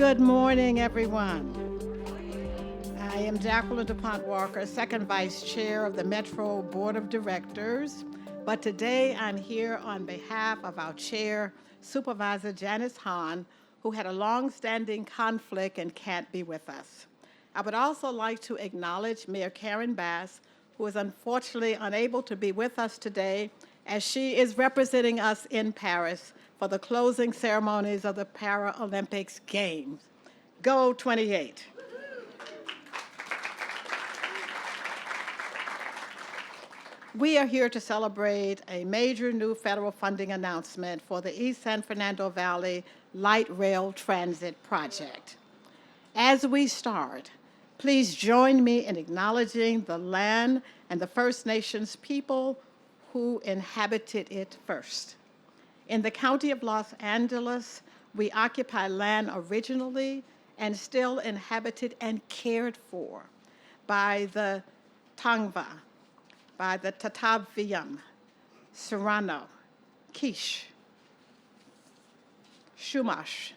Good morning, everyone. I am Jacqueline DuPont Walker, second vice chair of the Metro Board of Directors. But today I'm here on behalf of our chair, Supervisor Janice Hahn, who had a long-standing conflict and can't be with us. I would also like to acknowledge Mayor Karen Bass, who is unfortunately unable to be with us today as she is representing us in Paris for the closing ceremonies of the Paralympics Games. Go 28. We are here to celebrate a major new federal funding announcement for the East San Fernando Valley Light Rail Transit Project. As we start, please join me in acknowledging the land and the First Nations people who inhabited it first. In the county of Los Angeles, we occupy land originally and still inhabited and cared for by the Tongva, by the Tataviam, Serrano, Quiche, Chumash.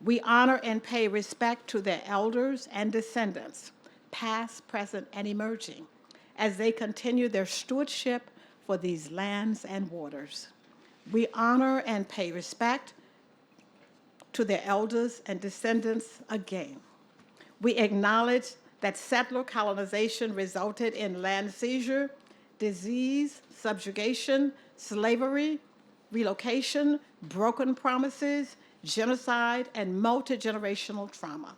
We honor and pay respect to their elders and descendants, past, present, and emerging, as they continue their stewardship for these lands and waters. We honor and pay respect to their elders and descendants again. We acknowledge that settler colonization resulted in land seizure, disease, subjugation, slavery, relocation, broken promises, genocide, and multi-generational trauma.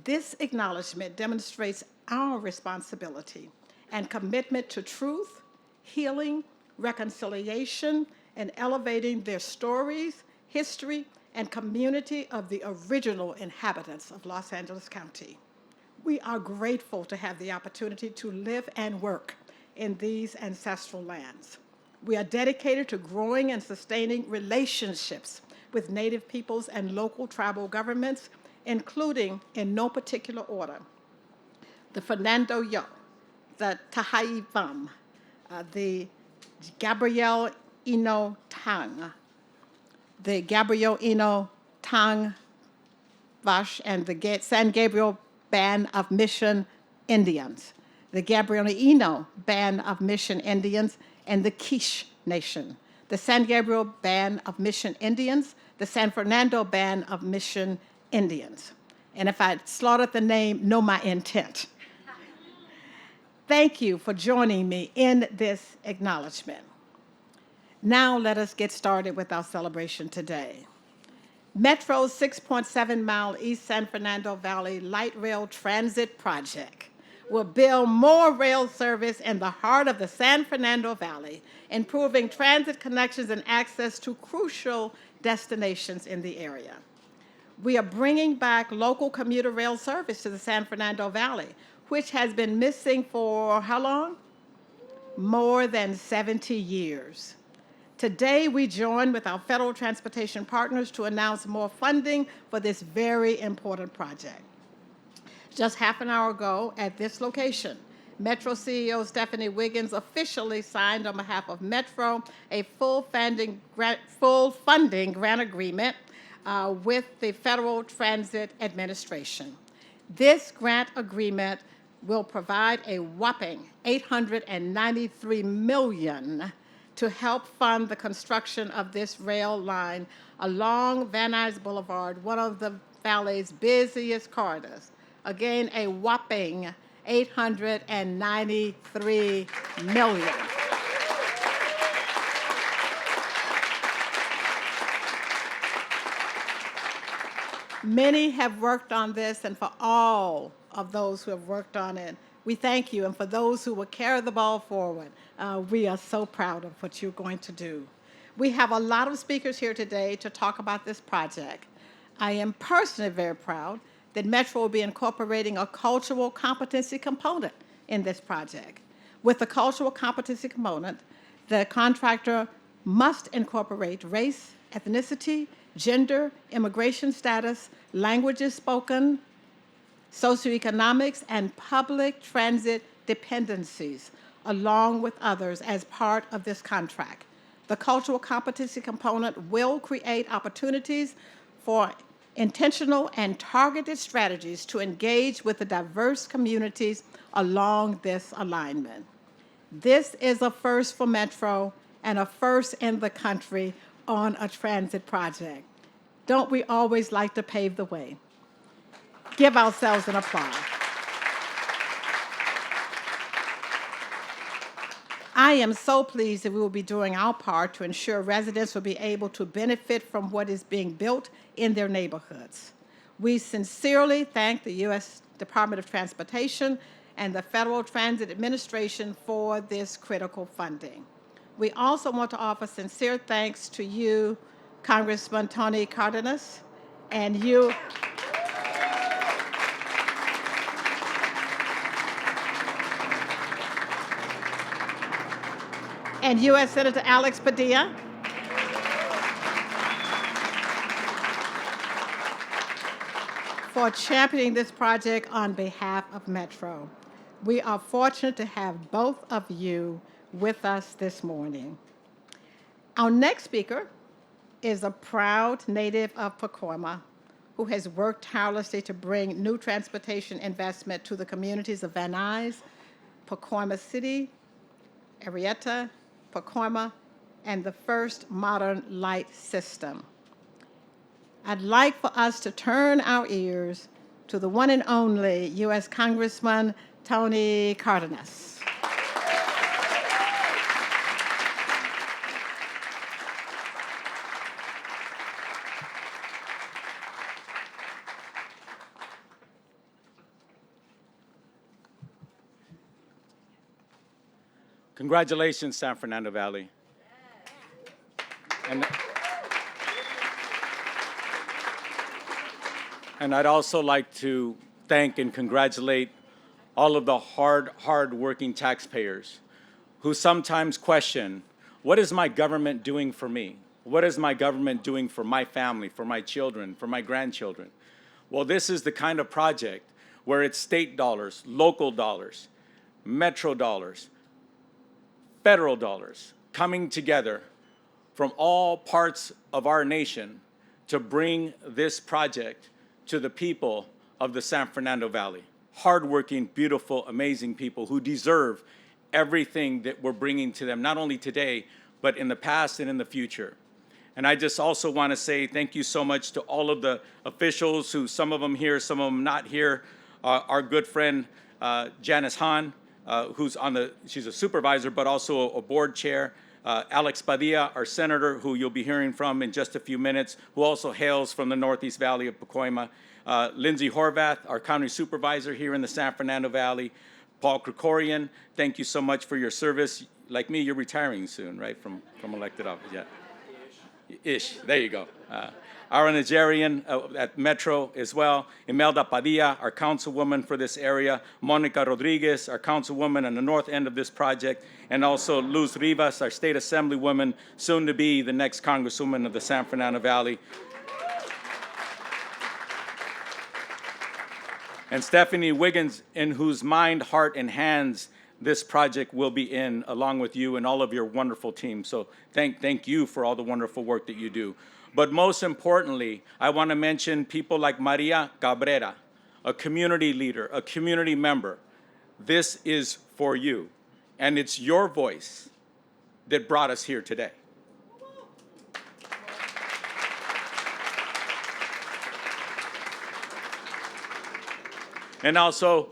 This acknowledgement demonstrates our responsibility and commitment to truth, healing, reconciliation, and elevating their stories, history, and community of the original inhabitants of Los Angeles County. We are grateful to have the opportunity to live and work in these ancestral lands. We are dedicated to growing and sustaining relationships with Native peoples and local tribal governments, including, in no particular order, the Fernando Yo, the Tahaivam, the Gabriel Ino Tang, the Gabriel Ino Tang Vash, and the San Gabriel Band of Mission Indians, the Gabrielino Band of Mission Indians, and the Quiche Nation, the San Gabriel Band of Mission Indians, the San Fernando Band of Mission Indians. And if I slaughtered the name, know my intent. Thank you for joining me in this acknowledgement. Now let us get started with our celebration today. Metro's 6.7-mile East San Fernando Valley Light Rail Transit Project will build more rail service in the heart of the San Fernando Valley, improving transit connections and access to crucial destinations in the area. We are bringing back local commuter rail service to the San Fernando Valley, which has been missing for how long? More than 70 years. Today, we join with our federal transportation partners to announce more funding for this very important project. Just half an hour ago at this location, Metro CEO Stephanie Wiggins officially signed on behalf of Metro a full funding grant agreement with the Federal Transit Administration. This grant agreement will provide a whopping $893 million to help fund the construction of this rail line along Van Nuys Boulevard, one of the Valley's busiest corridors. Again, a whopping $893 million. Many have worked on this, and for all of those who have worked on it, we thank you. And for those who will carry the ball forward, we are so proud of what you're going to do. We have a lot of speakers here today to talk about this project. I am personally very proud that Metro will be incorporating a cultural competency component in this project. With the cultural competency component, the contractor must incorporate race, ethnicity, gender, immigration status, languages spoken, socioeconomics, and public transit dependencies, along with others as part of this contract. The cultural competency component will create opportunities for intentional and targeted strategies to engage with the diverse communities along this alignment. This is a first for Metro and a first in the country on a transit project. Don't we always like to pave the way? Give ourselves an applause. I am so pleased that we will be doing our part to ensure residents will be able to benefit from what is being built in their neighborhoods. We sincerely thank the U.S. Department of Transportation and the Federal Transit Administration for this critical funding. We also want to offer sincere thanks to you, Congressman Tony Cardenas, and you, U.S. Senator Alex Padilla, for championing this project on behalf of Metro. We are fortunate to have both of you with us this morning. Our next speaker is a proud native of Pacoima who has worked tirelessly to bring new transportation investment to the communities of Van Nuys, Pacoima City, Arietta, Pacoima, and the first modern light system. I'd like for us to turn our ears to the one and only U.S. Congressman Tony Cardenas. Congratulations, San Fernando Valley. And I'd also like to thank and congratulate all of the hard-working taxpayers who sometimes question, what is my government doing for me? What is my government doing for my family, for my children, for my grandchildren? Well, this is the kind of project where it's state dollars, local dollars, metro dollars, federal dollars coming together from all parts of our nation to bring this project to the people of the San Fernando Valley. Hardworking, beautiful, amazing people who deserve everything that we're bringing to them, not only today, but in the past and in the future. And I just also want to say thank you so much to all of the officials who, some of them here, some of them not here. Our good friend, Janice Hahn, she's a supervisor, but also a board chair. Alex Padilla, our senator, who you'll be hearing from in just a few minutes, who also hails from the Northeast Valley of Pacoima. Lindsay Horvath, our county supervisor here in the San Fernando Valley. Paul Krikorian, thank you so much for your service. Like me, you're retiring soon, right, from elected office, yeah. Ish, there you go. Our Nigerian at Metro as well. Imelda Padilla, our councilwoman for this area. Monica Rodriguez, our councilwoman on the north end of this project. And also Luz Rivas, our state assemblywoman, soon to be the next congresswoman of the San Fernando Valley. And Stephanie Wiggins, in whose mind, heart, and hands this project will be in, along with you and all of your wonderful team. So thank you for all the wonderful work that you do. But most importantly, I want to mention people like Maria Cabrera, a community leader, a community member. This is for you, and it's your voice that brought us here today. And also,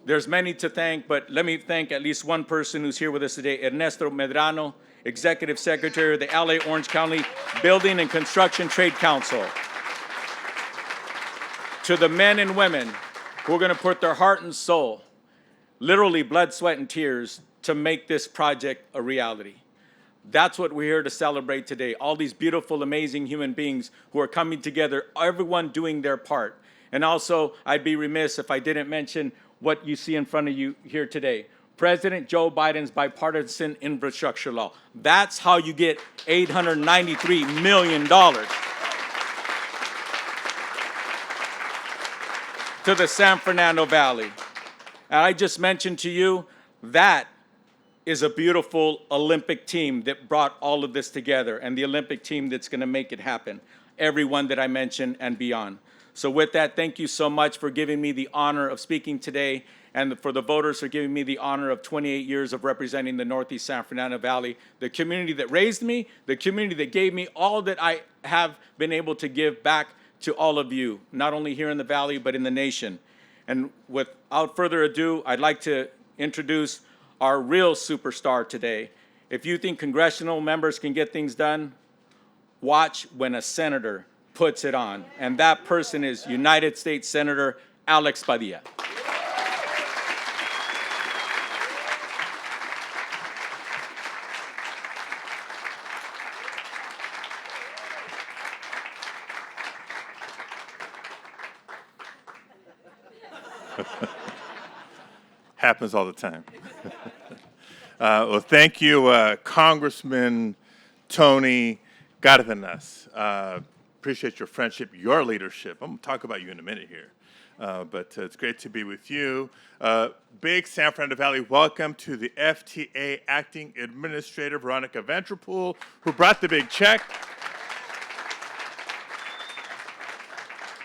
there's many to thank, but let me thank at least one person who's here with us today, Ernesto Medrano, Executive Secretary of the LA Orange County Building and Construction Trade Council. To the men and women who are going to put their heart and soul, literally blood, sweat, and tears, to make this project a reality. That's what we're here to celebrate today. All these beautiful, amazing human beings who are coming together, everyone doing their part. And also, I'd be remiss if I didn't mention what you see in front of you here today. President Joe Biden's bipartisan infrastructure law. That's how you get $893 million to the San Fernando Valley. And I just mentioned to you that is a beautiful Olympic team that brought all of this together, and the Olympic team that's going to make it happen. Everyone that I mentioned and beyond. So with that, thank you so much for giving me the honor of speaking today, and for the voters for giving me the honor of 28 years of representing the Northeast San Fernando Valley, the community that raised me, the community that gave me all that I have been able to give back to all of you, not only here in the Valley, but in the nation. And without further ado, I'd like to introduce our real superstar today. If you think congressional members can get things done, watch when a senator puts it on. And that person is United States Senator Alex Padilla. Happens all the time. Well, thank you, Congressman Tony Cardenas. Appreciate your friendship, your leadership. I'm going to talk about you in a minute here. But it's great to be with you. Big San Fernando Valley welcome to the FTA Acting Administrator, Veronica Ventripool, who brought the big check.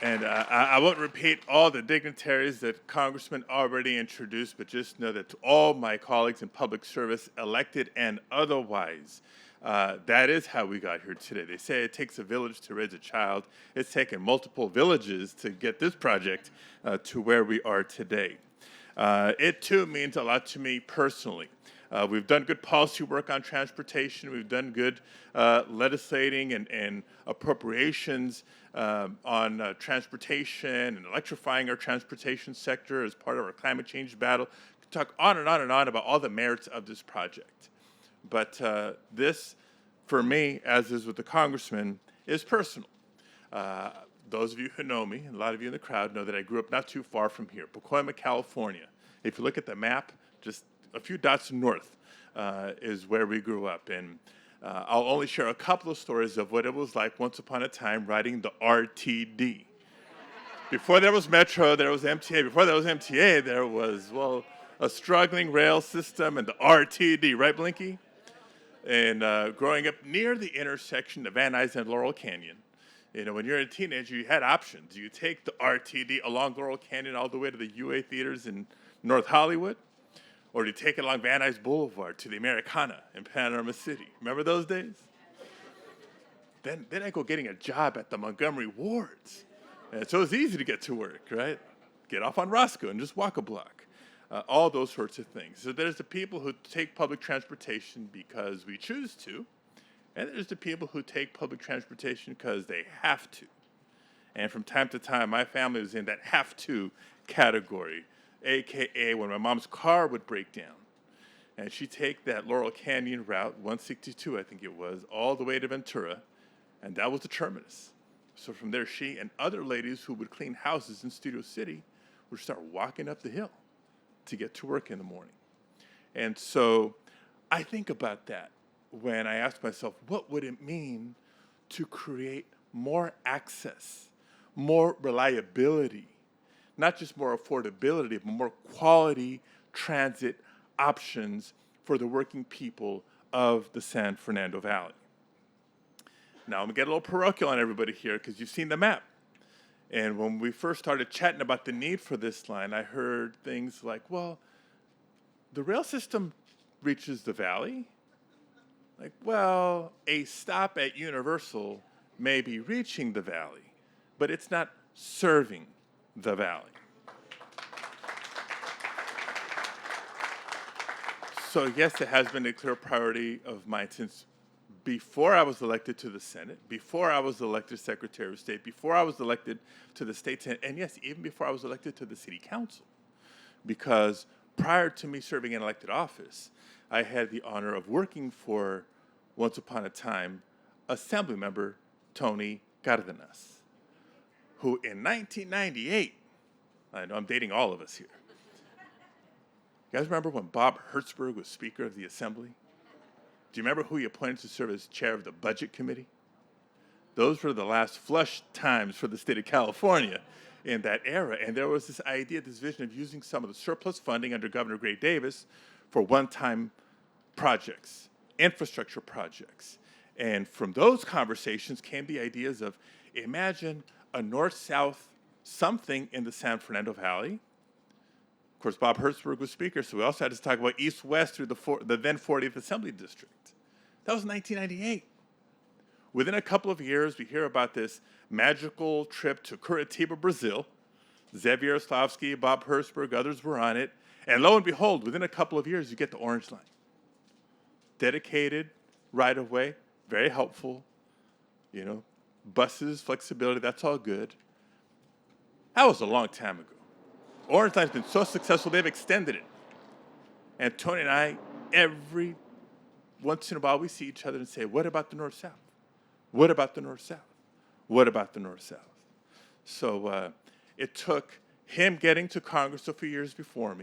And I won't repeat all the dignitaries that Congressman already introduced, but just know that to all my colleagues in public service, elected and otherwise, that is how we got here today. They say it takes a village to raise a child. It's taken multiple villages to get this project to where we are today. It, too, means a lot to me personally. We've done good policy work on transportation. We've done good legislating and appropriations on transportation and electrifying our transportation sector as part of our climate change battle. We talk on and on and on about all the merits of this project. But this, for me, as is with the congressman, is personal. Those of you who know me, and a lot of you in the crowd know that I grew up not too far from here, Pacoima, California. If you look at the map, just a few dots north is where we grew up. And I'll only share a couple of stories of what it was like once upon a time riding the RTD. Before there was Metro, there was MTA. Before there was MTA, there was, well, a struggling rail system and the RTD, right, Blinky? And growing up near the intersection of Van Nuys and Laurel Canyon, you know, when you're a teenager, you had options. You take the RTD along Laurel Canyon all the way to the UA theaters in North Hollywood, or you take it along Van Nuys Boulevard to the Americana in Panorama City. Remember those days? Then I go getting a job at the Montgomery Wards. And so it's easy to get to work, right? Get off on Roscoe and just walk a block. All those sorts of things. So there's the people who take public transportation because we choose to, and there's the people who take public transportation because they have to. And from time to time, my family was in that have to category, AKA when my mom's car would break down. And she'd take that Laurel Canyon route, 162 I think it was, all the way to Ventura, and that was the terminus. So from there, she and other ladies who would clean houses in Studio City would start walking up the hill to get to work in the morning. And so I think about that when I ask myself, what would it mean to create more access, more reliability, not just more affordability, but more quality transit options for the working people of the San Fernando Valley. Now, I'm going to get a little parochial on everybody here because you've seen the map. And when we first started chatting about the need for this line, I heard things like, well, the rail system reaches the valley. Like, well, a stop at Universal may be reaching the valley, but it's not serving the valley. So yes, it has been a clear priority of mine since before I was elected to the Senate, before I was elected Secretary of State, before I was elected to the state Senate, and yes, even before I was elected to the City Council. Because prior to me serving in elected office, I had the honor of working for, once upon a time, Assemblymember Tony Cardenas, who in 1998, I know I'm dating all of us here. You guys remember when Bob Hertzberg was Speaker of the Assembly? Do you remember who he appointed to serve as chair of the Budget Committee? Those were the last flush times for the state of California in that era. And there was this idea, this vision of using some of the surplus funding under Governor Gray Davis for one-time projects, infrastructure projects. And from those conversations came the ideas of imagine a north-south something in the San Fernando Valley. Of course, Bob Hertzberg was speaker, so we also had to talk about east-west through the then 40th Assembly District. That was 1998. Within a couple of years, we hear about this magical trip to Curitiba, Brazil. Zev Yaroslavsky, Bob Hertzberg, others were on it. And lo and behold, within a couple of years, you get the Orange Line. Dedicated, right of way, very helpful. You know, buses, flexibility, that's all good. That was a long time ago. Orange Line's been so successful, they've extended it. And Tony and I, every once in a while, we see each other and say, what about the North-South? What about the North-South? What about the North-South? So it took him getting to Congress a few years before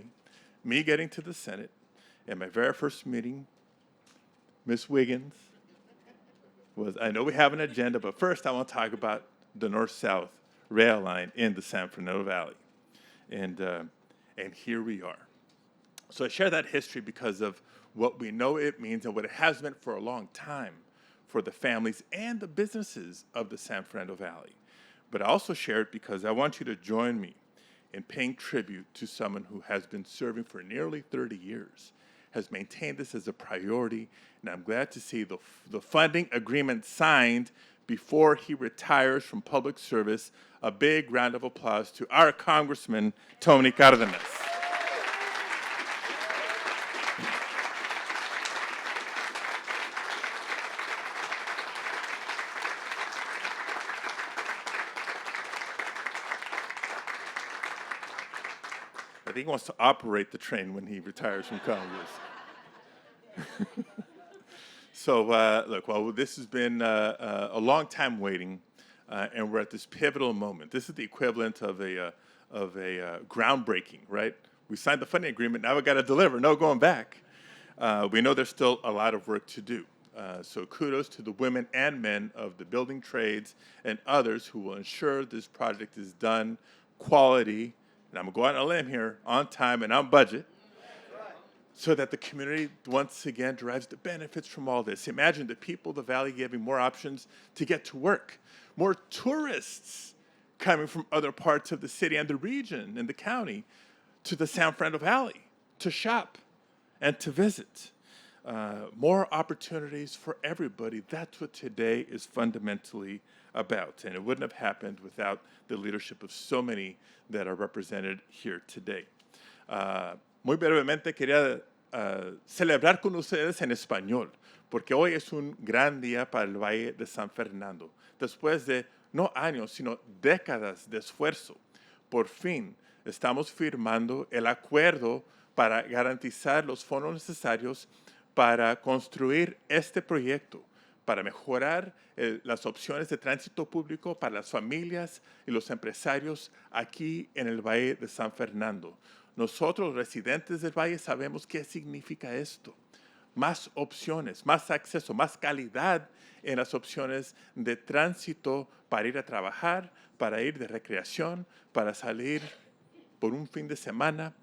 me getting to the Senate, and my very first meeting, Ms. Wiggins, was, I know we have an agenda, but first I want to talk about the North-South rail line in the San Fernando Valley. And here we are. So I share that history because of what we know it means and what it has meant for a long time for the families and the businesses of the San Fernando Valley. But I also share it because I want you to join me in paying tribute to someone who has been serving for nearly 30 years, has maintained this as a priority, and I'm glad to see the funding agreement signed before he retires from public service. A big round of applause to our Congressman, Tony Cardenas. I think he wants to operate the train when he retires from Congress. So, look, well, this has been a long time waiting, and we're at this pivotal moment. This is the equivalent of a groundbreaking, right? We signed the funding agreement, now we got to deliver, no going back. We know there's still a lot of work to do. So kudos to the women and men of the building trades and others who will ensure this project is done quality, and I'm going to go out on a limb here, on time and on budget, so that the community once again derives the benefits from all this. Imagine the people of the valley having more options to get to work, more tourists coming from other parts of the city and the region and the county to the San Fernando Valley to shop and to visit. More opportunities for everybody. That's what today is fundamentally about. And it wouldn't have happened without the leadership of so many that are represented here today. Muy brevemente quería celebrar con ustedes en español, porque hoy es un gran día para el Valle de San Fernando. Después de no años, sino décadas de esfuerzo, por fin estamos firmando el acuerdo para garantizar los fondos necesarios para construir este proyecto, para mejorar las opciones de tránsito público para las familias y los empresarios aquí en el Valle de San Fernando. Nosotros, residentes del Valle, sabemos qué significa esto. Más opciones, más acceso, más calidad en las opciones de tránsito para ir a trabajar, para ir de recreación, para salir por un fin de semana,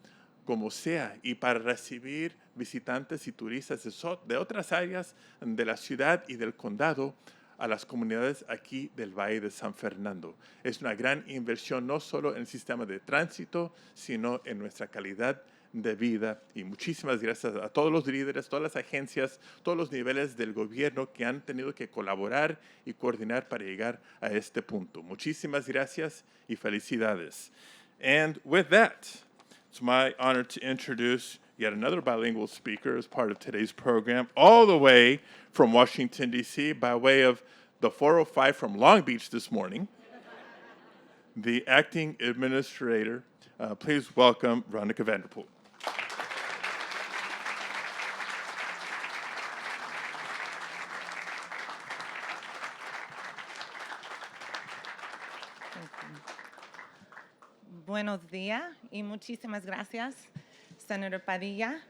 como sea, y para recibir visitantes y turistas de otras áreas de la ciudad y del condado a las comunidades aquí del Valle de San Fernando. Es una gran inversión no solo en el sistema de tránsito, sino en nuestra calidad de vida. Y muchísimas gracias a todos los líderes, todas las agencias, todos los niveles del gobierno que han tenido que colaborar y coordinar para llegar a este punto. Muchísimas gracias y felicidades. And with that, it's my honor to introduce yet another bilingual speaker as part of today's program, all the way from Washington, D.C., by way of the 405 from Long Beach this morning, the acting administrator. Please welcome Veronica Vanderpool. Buenos días y muchísimas gracias, Senator Padilla.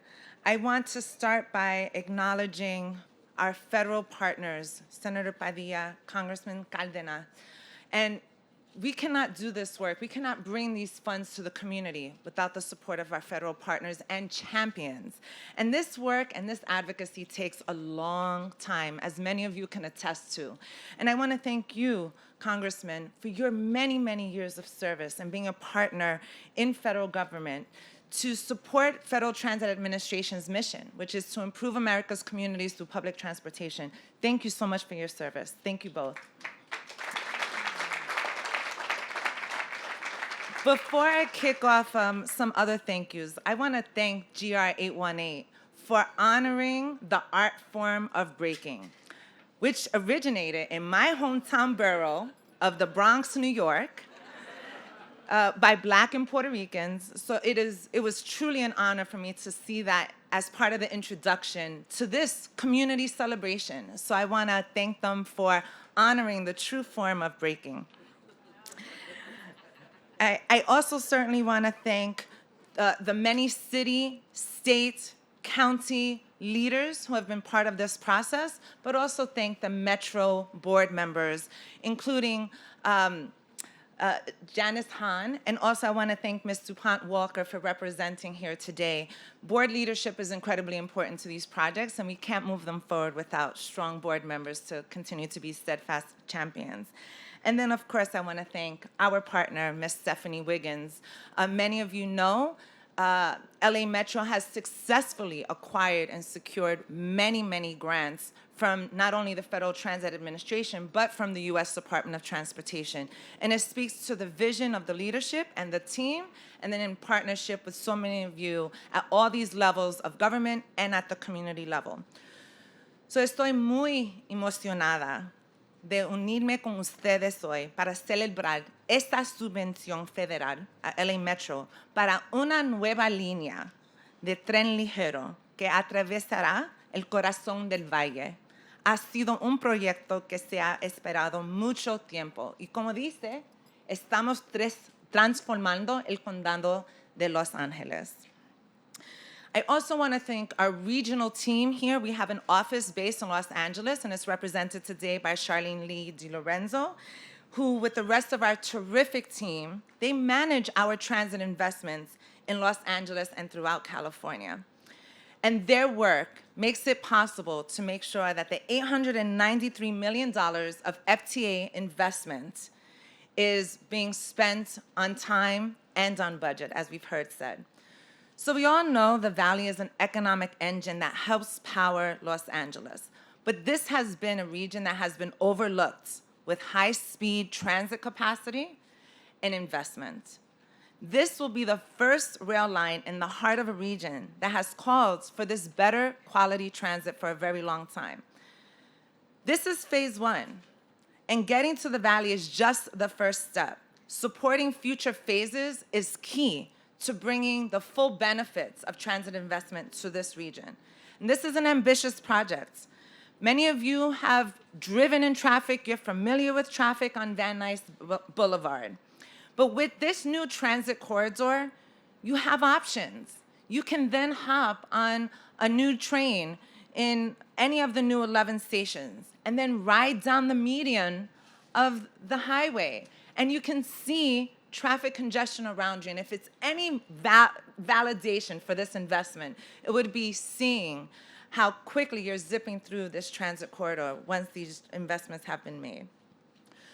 I want to start by acknowledging our federal partners, Senator Padilla, Congressman Caldena, and we cannot do this work, we cannot bring these funds to the community without the support of our federal partners and champions. And this work and this advocacy takes a long time, as many of you can attest to. And I want to thank you, Congressman, for your many, many years of service and being a partner in federal government to support Federal Transit Administration's mission, which is to improve America's communities through public transportation. Thank you so much for your service. Thank you both. Before I kick off some other thank yous, I want to thank GR 818 for honoring the art form of breaking, which originated in my hometown borough of the Bronx, New York, by Black and Puerto Ricans. So it was truly an honor for me to see that as part of the introduction to this community celebration. So I want to thank them for honoring the true form of breaking. I also certainly want to thank the many city, state, county leaders who have been part of this process, but also thank the Metro board members, including Janice Hahn, and also I want to thank Ms. DuPont Walker for representing here today. Board leadership is incredibly important to these projects, and we can't move them forward without strong board members to continue to be steadfast champions. And then, of course, I want to thank our partner, Ms. Stephanie Wiggins. Many of you know LA Metro has successfully acquired and secured many, many grants from not only the Federal Transit Administration, but from the U.S. Department of Transportation. And it speaks to the vision of the leadership and the team, and then in partnership with so many of you at all these levels of government and at the community level. So estoy muy emocionada de unirme con ustedes hoy para celebrar esta subvención federal a LA Metro para una nueva línea de tren ligero que atravesará el corazón del valle. Ha sido un proyecto que se ha esperado mucho tiempo y como dice, estamos transformando el condado de Los Ángeles. I also want to thank our regional team here. We have an office based in Los Angeles, and it's represented today by Charlene Lee DiLorenzo, who, with the rest of our terrific team, they manage our transit investments in Los Angeles and throughout California. And their work makes it possible to make sure that the $893 million of FTA investment is being spent on time and on budget, as we've heard said. So we all know the Valley is an economic engine that helps power Los Angeles. But this has been a region that has been overlooked with high-speed transit capacity and investment. This will be the first rail line in the heart of a region that has called for this better quality transit for a very long time. This is phase one, and getting to the Valley is just the first step. Supporting future phases is key to bringing the full benefits of transit investment to this region. And this is an ambitious project. Many of you have driven in traffic, you're familiar with traffic on Van Nuys Boulevard. But with this new transit corridor, you have options. You can then hop on a new train in any of the new 11 stations and then ride down the median of the highway. And you can see traffic congestion around you. And if it's any validation for this investment, it would be seeing how quickly you're zipping through this transit corridor once these investments have been made.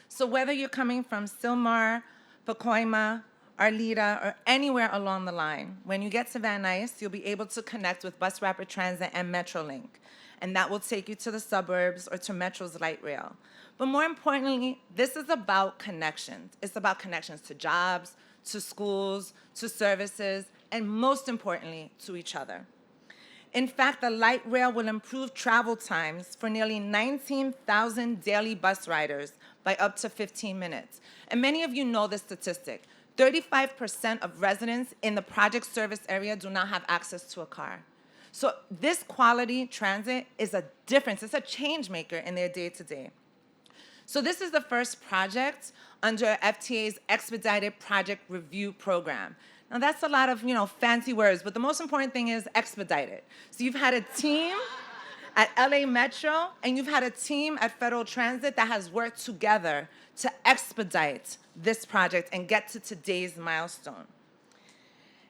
So whether you're coming from Sylmar, Pacoima, Arleta, or anywhere along the line, when you get to Van Nuys, you'll be able to connect with Bus Rapid Transit and Metrolink. And that will take you to the suburbs or to Metro's light rail. But more importantly, this is about connections. It's about connections to jobs, to schools, to services, and most importantly, to each other. In fact, the light rail will improve travel times for nearly 19,000 daily bus riders by up to 15 minutes. And many of you know this statistic. 35% of residents in the project service area do not have access to a car. So this quality transit is a difference. It's a change maker in their day-to-day. So this is the first project under FTA's Expedited Project Review Program. Now that's a lot of, fancy words, but the most important thing is expedited. So you've had a team at LA Metro, and you've had a team at Federal Transit that has worked together to expedite this project and get to today's milestone.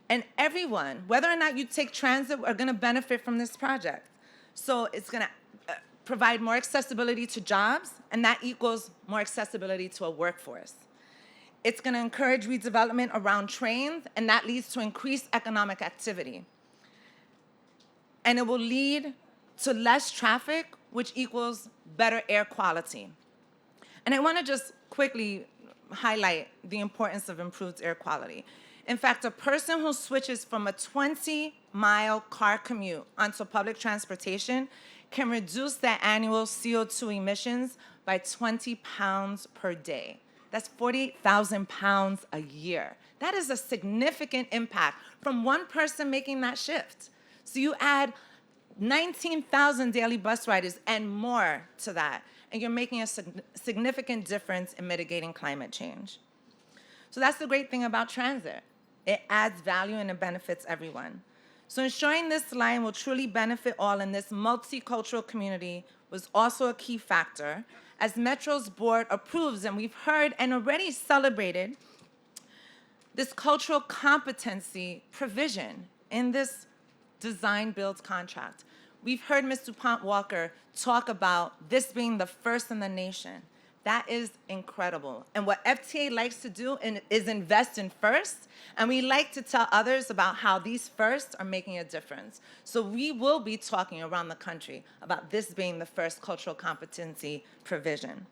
And everyone, whether or not you take transit, are going to benefit from this project. So it's going to provide more accessibility to jobs, and that equals more accessibility to a workforce. It's going to encourage redevelopment around trains, and that leads to increased economic activity. And it will lead to less traffic, which equals better air quality. And I want to just quickly highlight the importance of improved air quality. In fact, a person who switches from a 20-mile car commute onto public transportation can reduce their annual CO2 emissions by 20 pounds per day. That's 48,000 pounds a year. That is a significant impact from one person making that shift. So you add 19,000 daily bus riders and more to that, and you're making a significant difference in mitigating climate change. So that's the great thing about transit. It adds value and it benefits everyone. So ensuring this line will truly benefit all in this multicultural community was also a key factor as Metro's board approves, and we've heard and already celebrated this cultural competency provision in this design-build contract. We've heard Ms. DuPont Walker talk about this being the first in the nation. That is incredible. And what FTA likes to do is invest in first, and we like to tell others about how these firsts are making a difference. So we will be talking around the country about this being the first cultural competency provision.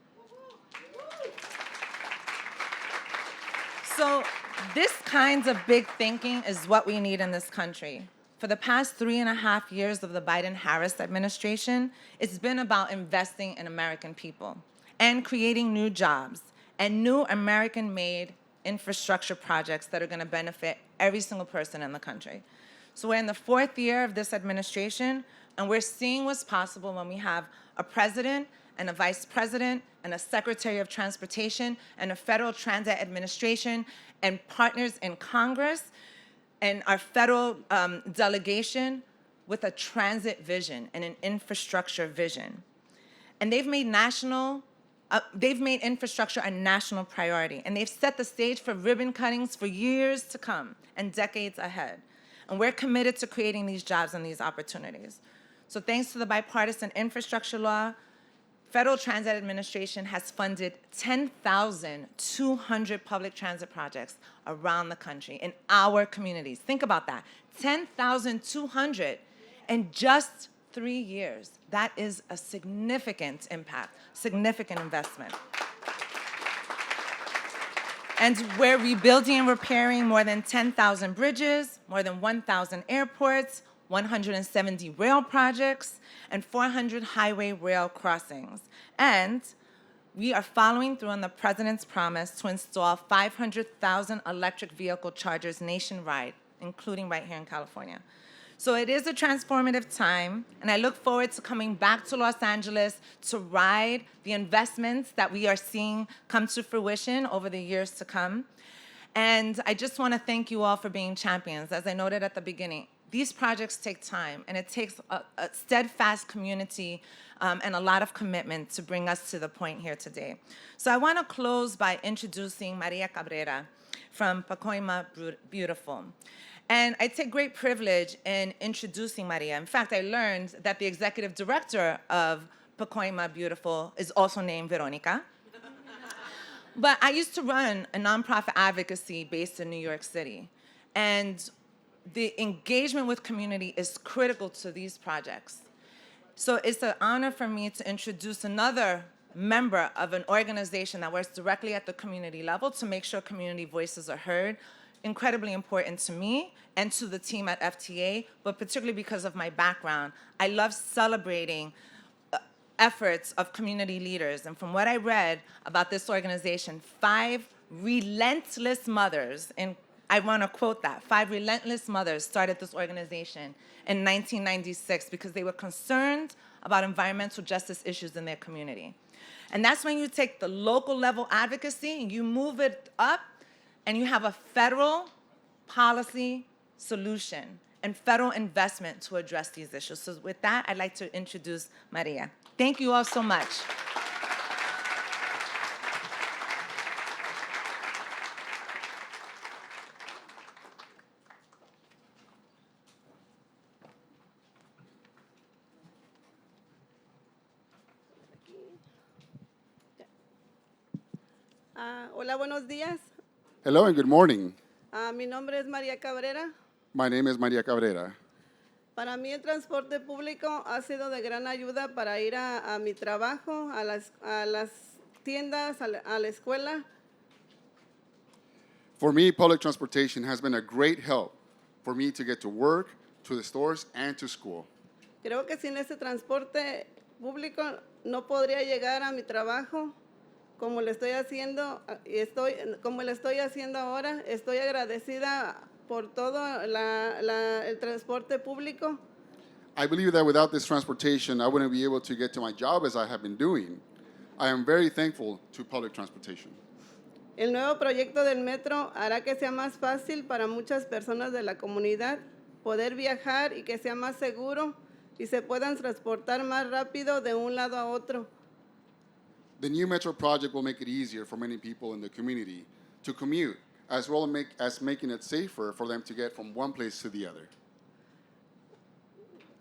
So this kind of big thinking is what we need in this country. For the past 3.5 years of the Biden-Harris administration, it's been about investing in American people and creating new jobs and new American-made infrastructure projects that are going to benefit every single person in the country. So we're in the 4th year of this administration, and we're seeing what's possible when we have a president and a vice president and a secretary of transportation and a federal transit administration and partners in Congress and our federal delegation with a transit vision and an infrastructure vision. And they've made infrastructure a national priority, and they've set the stage for ribbon cuttings for years to come and decades ahead. And we're committed to creating these jobs and these opportunities. So thanks to the bipartisan infrastructure law, Federal Transit Administration has funded 10,200 public transit projects around the country in our communities. Think about that, 10,200 in just 3 years. That is a significant impact, significant investment. And we're rebuilding and repairing more than 10,000 bridges, more than 1,000 airports, 170 rail projects, and 400 highway rail crossings. And we are following through on the president's promise to install 500,000 electric vehicle chargers nationwide, including right here in California. So it is a transformative time, and I look forward to coming back to Los Angeles to ride the investments that we are seeing come to fruition over the years to come. And I just want to thank you all for being champions. As I noted at the beginning, these projects take time, and it takes a steadfast community and a lot of commitment to bring us to the point here today. So I want to close by introducing Maria Cabrera from Pacoima Beautiful. And I take great privilege in introducing Maria. In fact, I learned that the executive director of Pacoima Beautiful is also named Veronica. But I used to run a nonprofit advocacy based in New York City. And the engagement with community is critical to these projects. So it's an honor for me to introduce another member of an organization that works directly at the community level to make sure community voices are heard. Incredibly important to me and to the team at FTA, but particularly because of my background. I love celebrating efforts of community leaders. And from what I read about this organization, 5 relentless mothers, and I want to quote that, 5 relentless mothers started this organization in 1996 because they were concerned about environmental justice issues in their community. And that's when you take the local level advocacy and you move it up, and you have a federal policy solution. and federal investment to address these issues. So with that, I'd like to introduce Maria. Thank you all so much. Hola, buenos días. Hello and good morning. Mi nombre es María Cabrera. My name is Maria Cabrera. Para mí el transporte público ha sido de gran ayuda para ir a mi trabajo, a las tiendas, a la escuela. For me, public transportation has been a great help for me to get to work, to the stores, and to school. Creo que sin ese transporte público no podría llegar a mi trabajo como le estoy haciendo como le estoy haciendo ahora. Estoy agradecida por todo el transporte público. I believe that without this transportation, I wouldn't be able to get to my job as I have been doing. I am very thankful to public transportation. El nuevo proyecto del metro hará que sea más fácil para muchas personas de la comunidad poder viajar y que sea más seguro y se puedan transportar más rápido de un lado a otro. The new metro project will make it easier for many people in the community to commute, as well as making it safer for them to get from one place to the other.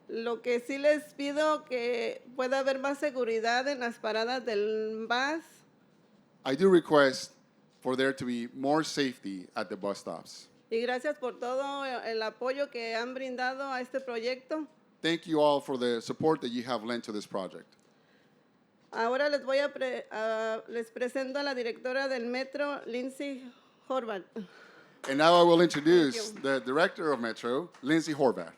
Lo que sí les pido que pueda haber más seguridad en las paradas del bus. I do request for there to be more safety at the bus stops. Y gracias por todo el apoyo que han brindado a este proyecto. Thank you all for the support that you have lent to this project. Ahora les presento a la directora del metro, Lindsay Horvath. And now I will introduce Thank the director of Metro, Lindsay Horvath.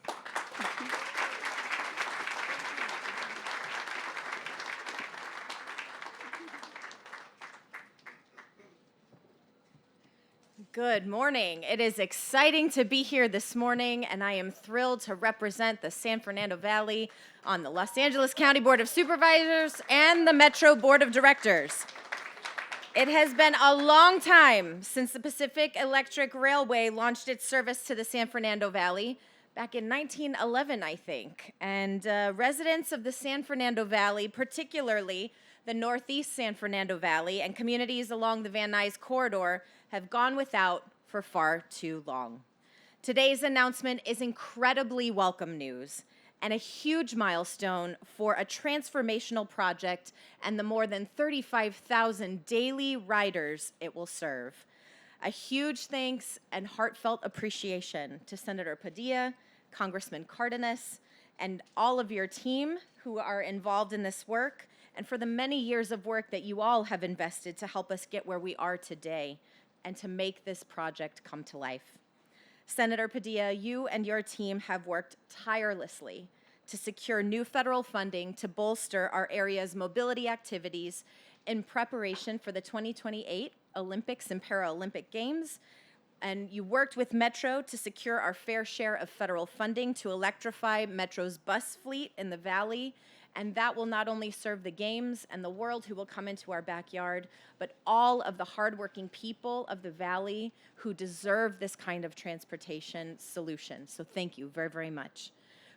Good morning. It is exciting to be here this morning, and I am thrilled to represent the San Fernando Valley on the Los Angeles County Board of Supervisors and the Metro Board of Directors. It has been a long time since the Pacific Electric Railway launched its service to the San Fernando Valley, back in 1911, I think. And residents of the San Fernando Valley, particularly the Northeast San Fernando Valley and communities along the Van Nuys corridor, have gone without for far too long. Today's announcement is incredibly welcome news and a huge milestone for a transformational project and the more than 35,000 daily riders it will serve. A huge thanks and heartfelt appreciation to Senator Padilla, Congressman Cardenas, and all of your team who are involved in this work, and for the many years of work that you all have invested to help us get where we are today and to make this project come to life. Senator Padilla, you and your team have worked tirelessly to secure new federal funding to bolster our area's mobility activities in preparation for the 2028 Olympics and Paralympic Games. And you worked with Metro to secure our fair share of federal funding to electrify Metro's bus fleet in the Valley. And that will not only serve the games and the world who will come into our backyard, but all of the hardworking people of the Valley who deserve this kind of transportation solution. So thank you very, very much.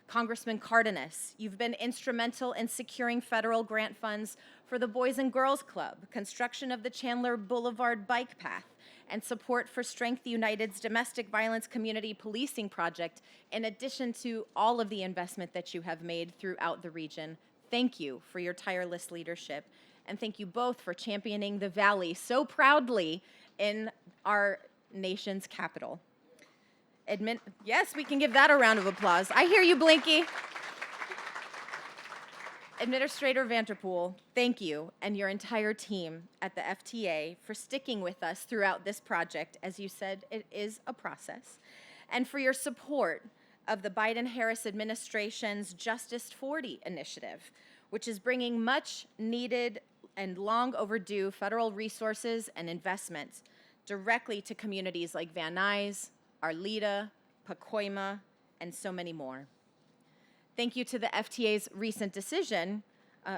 Congressman Cardenas, you've been instrumental in securing federal grant funds for the Boys and Girls Club, construction of the Chandler Boulevard bike path, and support for Strength United's domestic violence community policing project, in addition to all of the investment that you have made throughout the region. Thank you for your tireless leadership, and thank you both for championing the Valley so proudly in our nation's capital. Yes, we can give that a round of applause. I hear you, Blinky. Administrator Vanterpool, thank you and your entire team at the FTA for sticking with us throughout this project. As you said, it is a process. And for your support of the Biden-Harris administration's Justice 40 initiative, which is bringing much needed and long overdue federal resources and investments directly to communities like Van Nuys, Arleta, Pacoima, and so many more. Thank you to the FTA's recent decision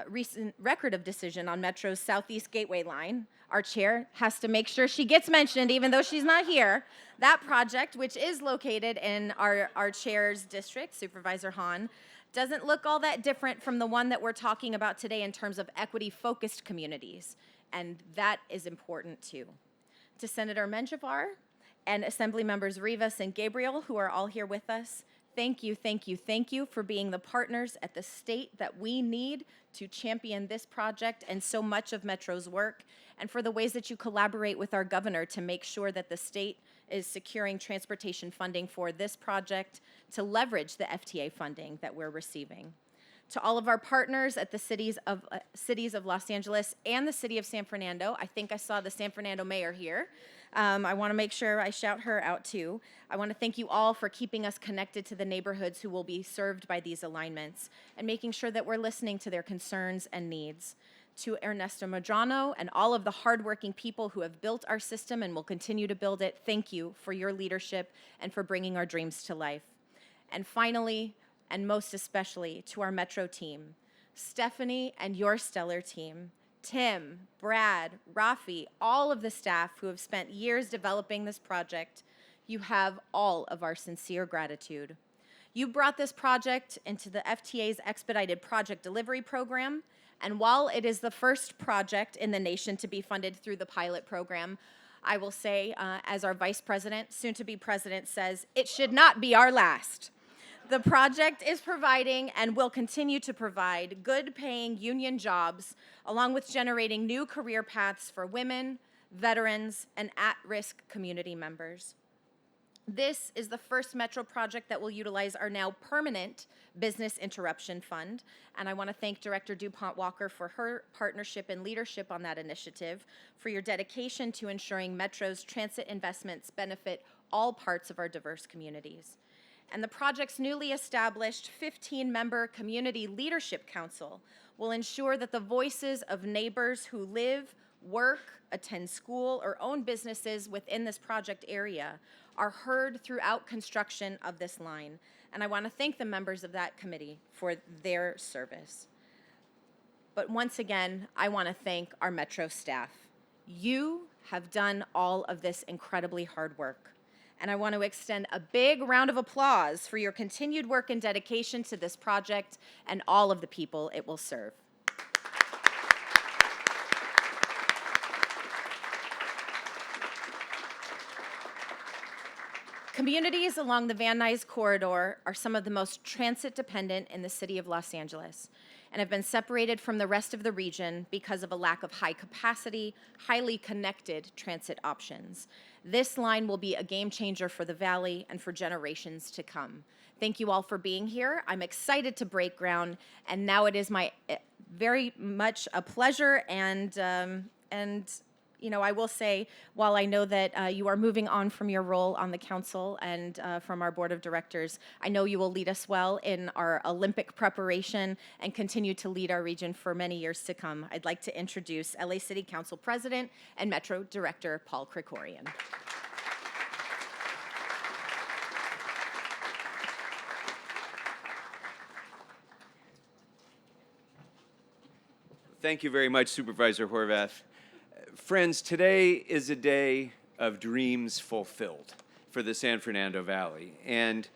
recent record of decision on Metro's Southeast Gateway line. Our chair has to make sure she gets mentioned, even though she's not here. That project, which is located in our chair's district, Supervisor Hahn, doesn't look all that different from the one that we're talking about today in terms of equity-focused communities, and that is important too. To Senator Menjivar and Assembly Members Rivas and Gabriel, who are all here with us, thank you, thank you, thank you for being the partners at the state that we need to champion this project and so much of Metro's work, and for the ways that you collaborate with our governor to make sure that the state is securing transportation funding for this project to leverage the FTA funding that we're receiving. To all of our partners at the cities of Los Angeles and the city of San Fernando, I think I saw the San Fernando mayor here. I want to make sure I shout her out too. I want to thank you all for keeping us connected to the neighborhoods who will be served by these alignments and making sure that we're listening to their concerns and needs. To Ernesto Medrano and all of the hardworking people who have built our system and will continue to build it, thank you for your leadership and for bringing our dreams to life. And finally, and most especially, to our Metro team, Stephanie and your stellar team, Tim, Brad, Rafi, all of the staff who have spent years developing this project, you have all of our sincere gratitude. You brought this project into the FTA's Expedited Project Delivery Program, and while it is the first project in the nation to be funded through the pilot program, I will say, as our Vice President, soon-to-be President says, it should not be our last. The project is providing and will continue to provide good-paying union jobs, along with generating new career paths for women, veterans, and at-risk community members. This is the first Metro project that will utilize our now permanent Business Interruption Fund, and I want to thank Director DuPont Walker for her partnership and leadership on that initiative, for your dedication to ensuring Metro's transit investments benefit all parts of our diverse communities. And the project's newly established 15-member Community Leadership Council will ensure that the voices of neighbors who live, work, attend school, or own businesses within this project area are heard throughout construction of this line. And I want to thank the members of that committee for their service. But once again, I want to thank our Metro staff. You have done all of this incredibly hard work. And I want to extend a big round of applause for your continued work and dedication to this project and all of the people it will serve. Communities along the Van Nuys corridor are some of the most transit dependent in the city of Los Angeles and have been separated from the rest of the region because of a lack of high capacity, highly connected transit options. This line will be a game changer for the Valley and for generations to come. Thank you all for being here. I'm excited to break ground, and now it is my very much a pleasure and you know, I will say, while I know that you are moving on from your role on the council and from our board of directors, I know you will lead us well in our Olympic preparation and continue to lead our region for many years to come. I'd like to introduce LA City Council President and Metro Director Paul Krikorian. Thank you very much, Supervisor Horvath. Friends, today is a day of dreams fulfilled for the San Fernando Valley. And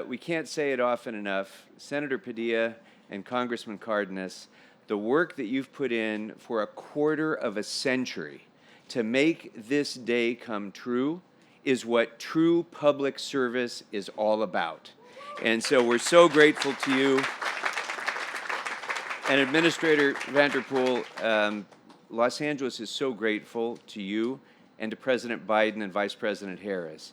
we can't say it often enough, Senator Padilla and Congressman Cardenas, the work that you've put in for a quarter of a century to make this day come true is what true public service is all about. And so we're so grateful to you. And Administrator Vanderpool, Los Angeles is so grateful to you and to President Biden and Vice President Harris.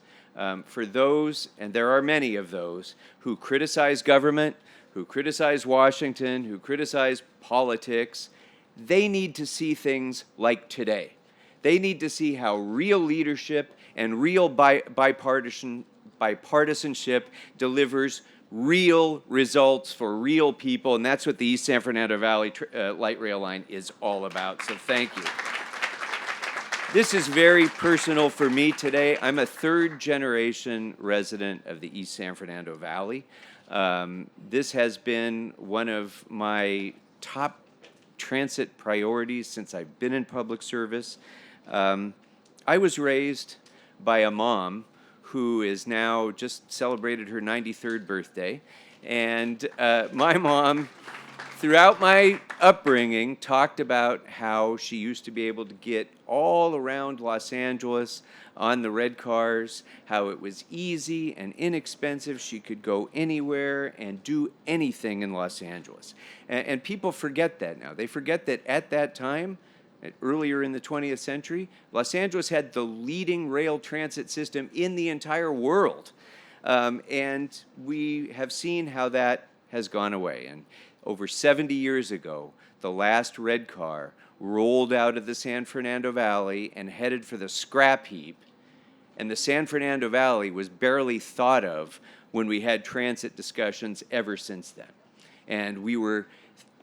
For those, and there are many of those, who criticize government, who criticize Washington, who criticize politics, they need to see things like today. They need to see how real leadership and real bipartisanship delivers real results for real people, and that's what the East San Fernando Valley Light Rail Line is all about, so thank you. This is very personal for me today. I'm a third-generation resident of the East San Fernando Valley. This has been one of my top transit priorities since I've been in public service. I was raised by a mom who is now just celebrated her 93rd birthday. And my mom, throughout my upbringing, talked about how she used to be able to get all around Los Angeles on the red cars, how it was easy and inexpensive. She could go anywhere and do anything in Los Angeles. And people forget that now. They forget that at that time, earlier in the 20th century, Los Angeles had the leading rail transit system in the entire world. And we have seen how that has gone away. And over 70 years ago, the last red car rolled out of the San Fernando Valley and headed for the scrap heap. And the San Fernando Valley was barely thought of when we had transit discussions ever since then. And we were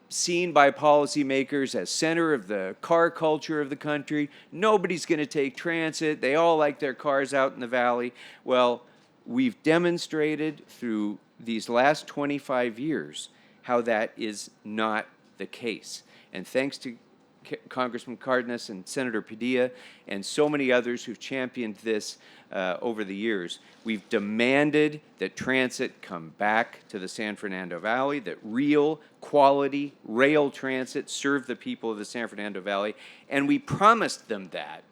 seen by policymakers as center of the car culture of the country. Nobody's going to take transit. They all like their cars out in the valley. Well, we've demonstrated through these last 25 years how that is not the case. And thanks to Congressman Cardenas and Senator Padilla and so many others who've championed this over the years, we've demanded that transit come back to the San Fernando Valley, that real quality rail transit serve the people of the San Fernando Valley, and we promised them that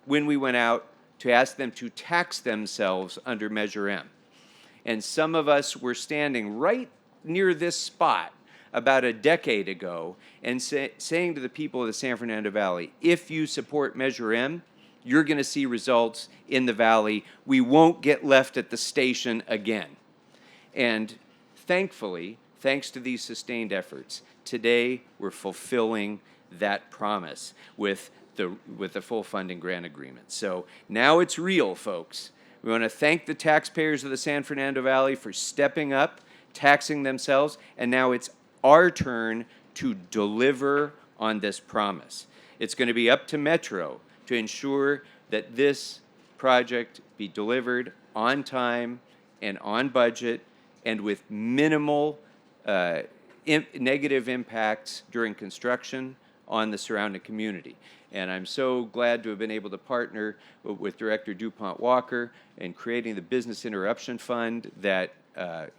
when we went out to ask them to tax themselves under Measure M. And some of us were standing right near this spot about a decade ago and saying to the people of the San Fernando Valley, if you support Measure M, you're going to see results in the valley. We won't get left at the station again. And thankfully, thanks to these sustained efforts, today we're fulfilling that promise with the full funding grant agreement. So now it's real, folks. We want to thank the taxpayers of the San Fernando Valley for stepping up, taxing themselves, and now it's our turn to deliver on this promise. It's going to be up to Metro to ensure that this project be delivered on time and on budget and with minimal negative impacts during construction on the surrounding community. And I'm so glad to have been able to partner with Director DuPont Walker in creating the Business Interruption Fund that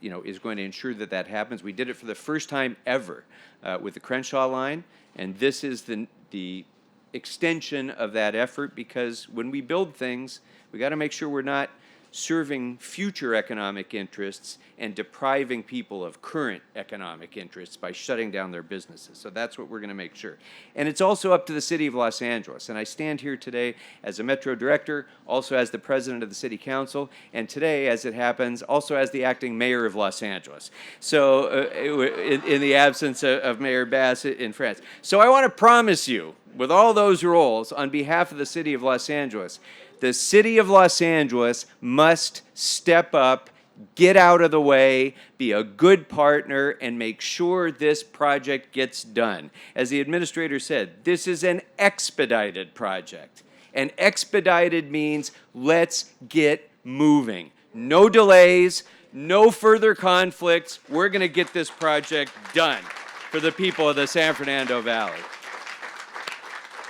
is going to ensure that that happens. We did it for the first time ever with the Crenshaw line, and this is the extension of that effort, because when we build things, we got to make sure we're not serving future economic interests and depriving people of current economic interests by shutting down their businesses. So that's what we're going to make sure. And it's also up to the City of Los Angeles. And I stand here today as a Metro Director, also as the President of the City Council, and today, as it happens, also as the Acting Mayor of Los Angeles. So in the absence of Mayor Bassett in France. So I want to promise you, with all those roles, on behalf of the City of Los Angeles, the City of Los Angeles must step up, get out of the way, be a good partner, and make sure this project gets done. As the administrator said, this is an expedited project. And expedited means let's get moving. No delays, no further conflicts. We're going to get this project done for the people of the San Fernando Valley.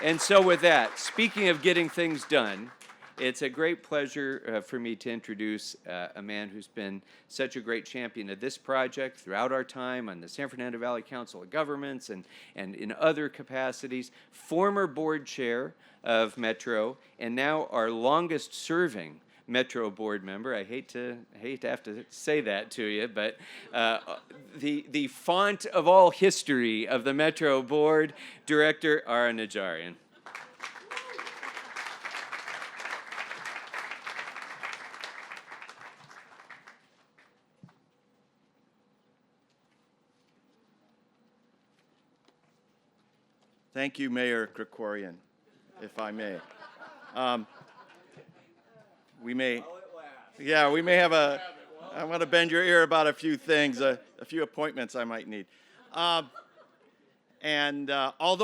And so with that, speaking of getting things done, it's a great pleasure for me to introduce a man who's been such a great champion of this project throughout our time on the San Fernando Valley Council of Governments and in other capacities, former board chair of Metro, and now our longest serving Metro board member. I hate to have to say that to you, but the font of all history of the Metro board, Director Ara Najarian. Thank you, Mayor Krikorian, if I may. We may have I want to bend your ear about a few things, a few appointments I might need. Although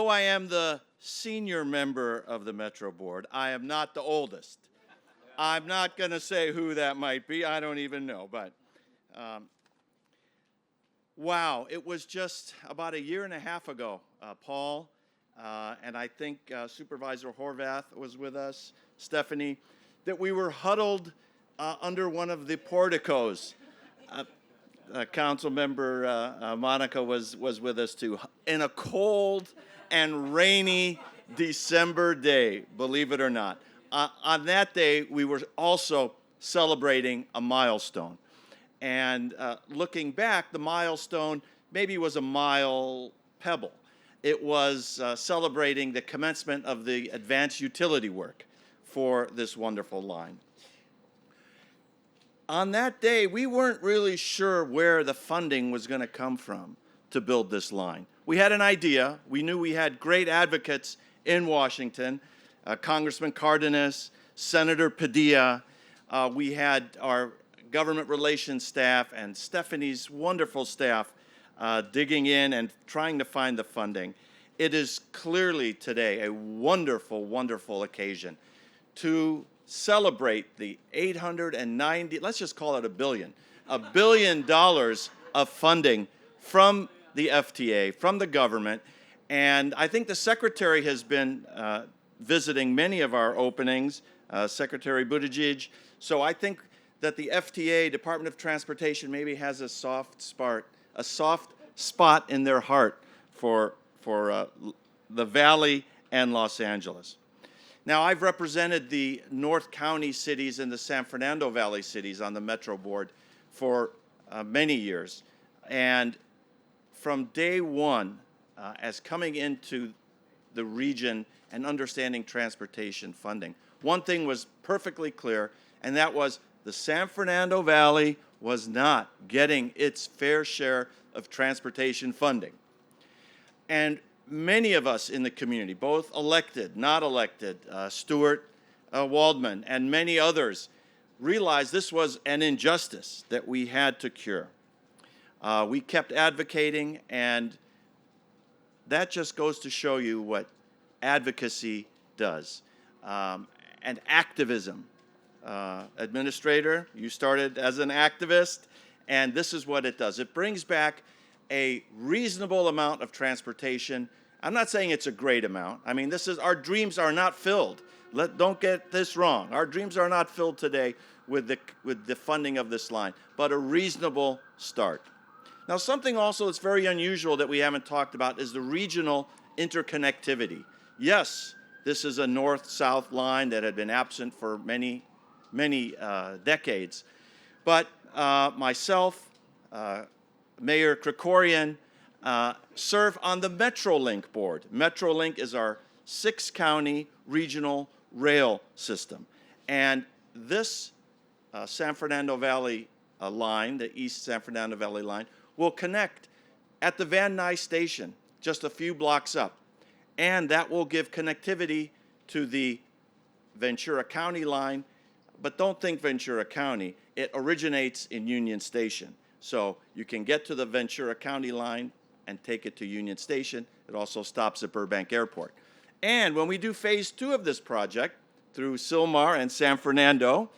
I am the senior member of the Metro Board, I am not the oldest. I'm not going to say who that might be. I don't even know, but Wow, it was just about a year and a half ago, Paul, and I think Supervisor Horvath was with us, Stephanie, that we were huddled under one of the porticos. Council member Monica was with us too, in a cold and rainy December day, believe it or not. On that day, we were also celebrating a milestone. And looking back, the milestone maybe was a mile pebble. It was celebrating the commencement of the advanced utility work for this wonderful line. On that day, we weren't really sure where the funding was going to come from to build this line. We had an idea. We knew we had great advocates in Washington, Congressman Cardenas, Senator Padilla. We had our government relations staff and Stephanie's wonderful staff digging in and trying to find the funding. It is clearly today a wonderful, wonderful occasion to celebrate the 890, let's just call it $1 billion of funding from the FTA, from the government. And I think the Secretary has been visiting many of our openings, Secretary Buttigieg. So I think that the FTA, Department of Transportation, maybe has a soft spot in their heart for the Valley and Los Angeles. Now, I've represented the North County cities and the San Fernando Valley cities on the Metro Board for many years. And from day one, as coming into the region and understanding transportation funding, one thing was perfectly clear, and that was the San Fernando Valley was not getting its fair share of transportation funding. And many of us in the community, both elected, not elected, Stuart Waldman, and many others, realized this was an injustice that we had to cure. We kept advocating, and that just goes to show you what advocacy does. And activism. Administrator, you started as an activist, and this is what it does. It brings back a reasonable amount of transportation. I'm not saying it's a great amount. I mean, our dreams are not filled. Don't get this wrong. Our dreams are not filled today with the funding of this line, but a reasonable start. Now, something also that's very unusual that we haven't talked about is the regional interconnectivity. Yes, this is a north-south line that had been absent for many decades. But myself, Mayor Krikorian, serve on the MetroLink board. MetroLink is our 6-county regional rail system. And this San Fernando Valley line, the East San Fernando Valley line, will connect at the Van Nuys station, just a few blocks up. And that will give connectivity to the Ventura County line. But don't think Ventura County. It originates in Union Station. So you can get to the Ventura County line and take it to Union Station. It also stops at Burbank Airport. And when we do phase 2 of this project through Sylmar and San Fernando,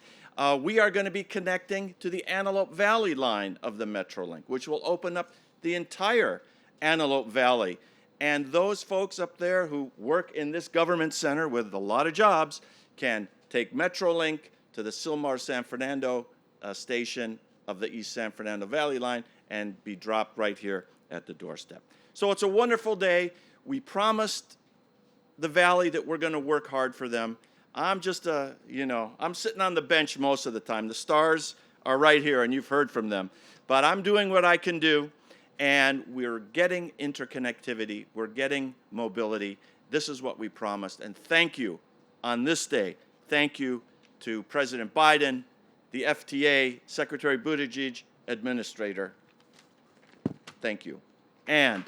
we are going to be connecting to the Antelope Valley line of the MetroLink, which will open up the entire Antelope Valley. And those folks up there who work in this government center with a lot of jobs can take MetroLink to the Sylmar San Fernando station of the East San Fernando Valley line and be dropped right here at the doorstep. So it's a wonderful day. We promised the Valley that we're going to work hard for them. I'm just I'm sitting on the bench most of the time. The stars are right here, and you've heard from them. But I'm doing what I can do, and we're getting interconnectivity. We're getting mobility. This is what we promised. And thank you on this day. Thank you to President Biden, the FTA, Secretary Buttigieg, Administrator. Thank you. And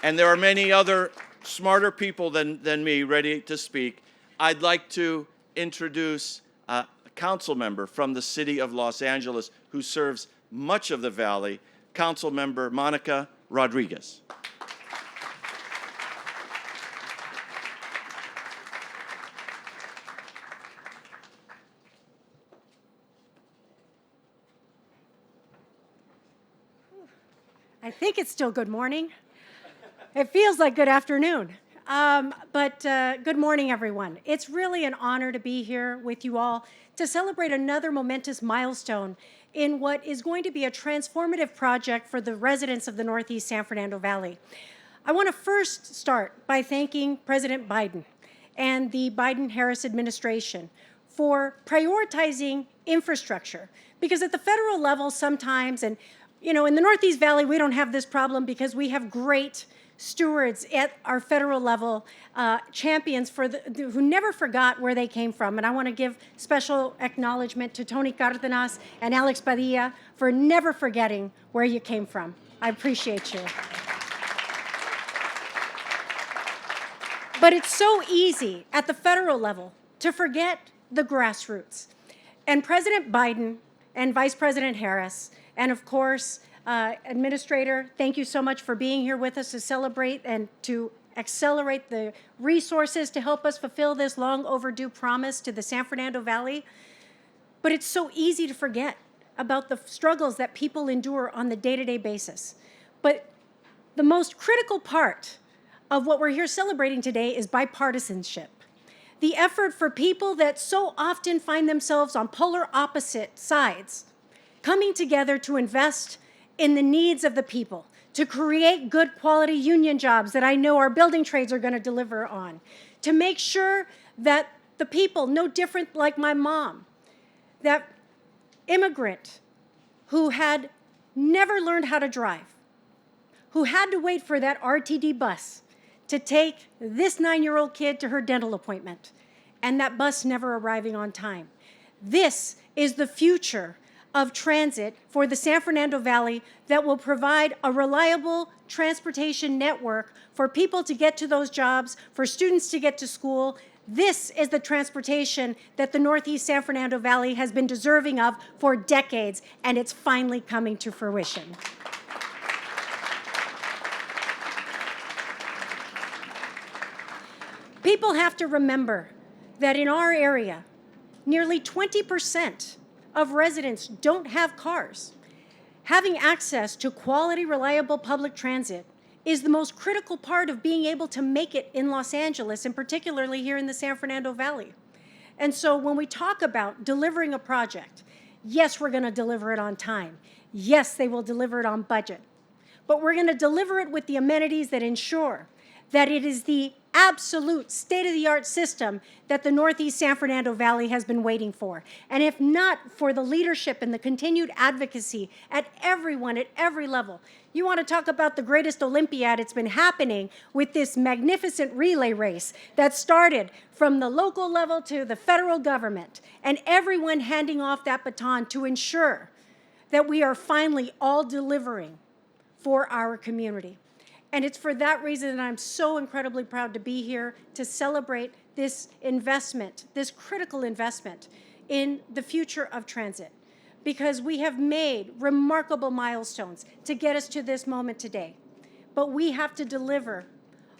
there are many other smarter people than me ready to speak. I'd like to introduce a council member from the city of Los Angeles who serves much of the Valley, Council Member Monica Rodriguez. I think it's still good morning. It feels like good afternoon. But good morning, everyone. It's really an honor to be here with you all to celebrate another momentous milestone in what is going to be a transformative project for the residents of the Northeast San Fernando Valley. I want to first start by thanking President Biden and the Biden-Harris administration for prioritizing infrastructure. Because at the federal level sometimes, and you know, in the Northeast Valley, we don't have this problem because we have great stewards at our federal level, champions who never forgot where they came from. And I want to give special acknowledgement to Tony Cardenas and Alex Padilla for never forgetting where you came from. I appreciate you. But it's so easy at the federal level to forget the grassroots. And President Biden and Vice President Harris, and of course, Administrator, thank you so much for being here with us to celebrate and to accelerate the resources to help us fulfill this long overdue promise to the San Fernando Valley. But it's so easy to forget about the struggles that people endure on the day-to-day basis. But the most critical part of what we're here celebrating today is bipartisanship. The effort for people that so often find themselves on polar opposite sides, coming together to invest in the needs of the people, to create good quality union jobs that I know our building trades are going to deliver on, to make sure that the people, no different like my mom, that immigrant who had never learned how to drive, who had to wait for that RTD bus to take this 9-year-old kid to her dental appointment, and that bus never arriving on time. This is the future of transit for the San Fernando Valley that will provide a reliable transportation network for people to get to those jobs, for students to get to school. This is the transportation that the Northeast San Fernando Valley has been deserving of for decades, and it's finally coming to fruition. People have to remember that in our area, nearly 20% of residents don't have cars. Having access to quality, reliable public transit is the most critical part of being able to make it in Los Angeles, and particularly here in the San Fernando Valley. And so when we talk about delivering a project, yes, we're going to deliver it on time. Yes, they will deliver it on budget. But we're going to deliver it with the amenities that ensure that it is the absolute state-of-the-art system that the Northeast San Fernando Valley has been waiting for. And if not for the leadership and the continued advocacy at everyone, at every level, you want to talk about the greatest Olympiad, it's been happening with this magnificent relay race that started from the local level to the federal government, and everyone handing off that baton to ensure that we are finally all delivering for our community. And it's for that reason that I'm so incredibly proud to be here to celebrate this investment, this critical investment in the future of transit, because we have made remarkable milestones to get us to this moment today. But we have to deliver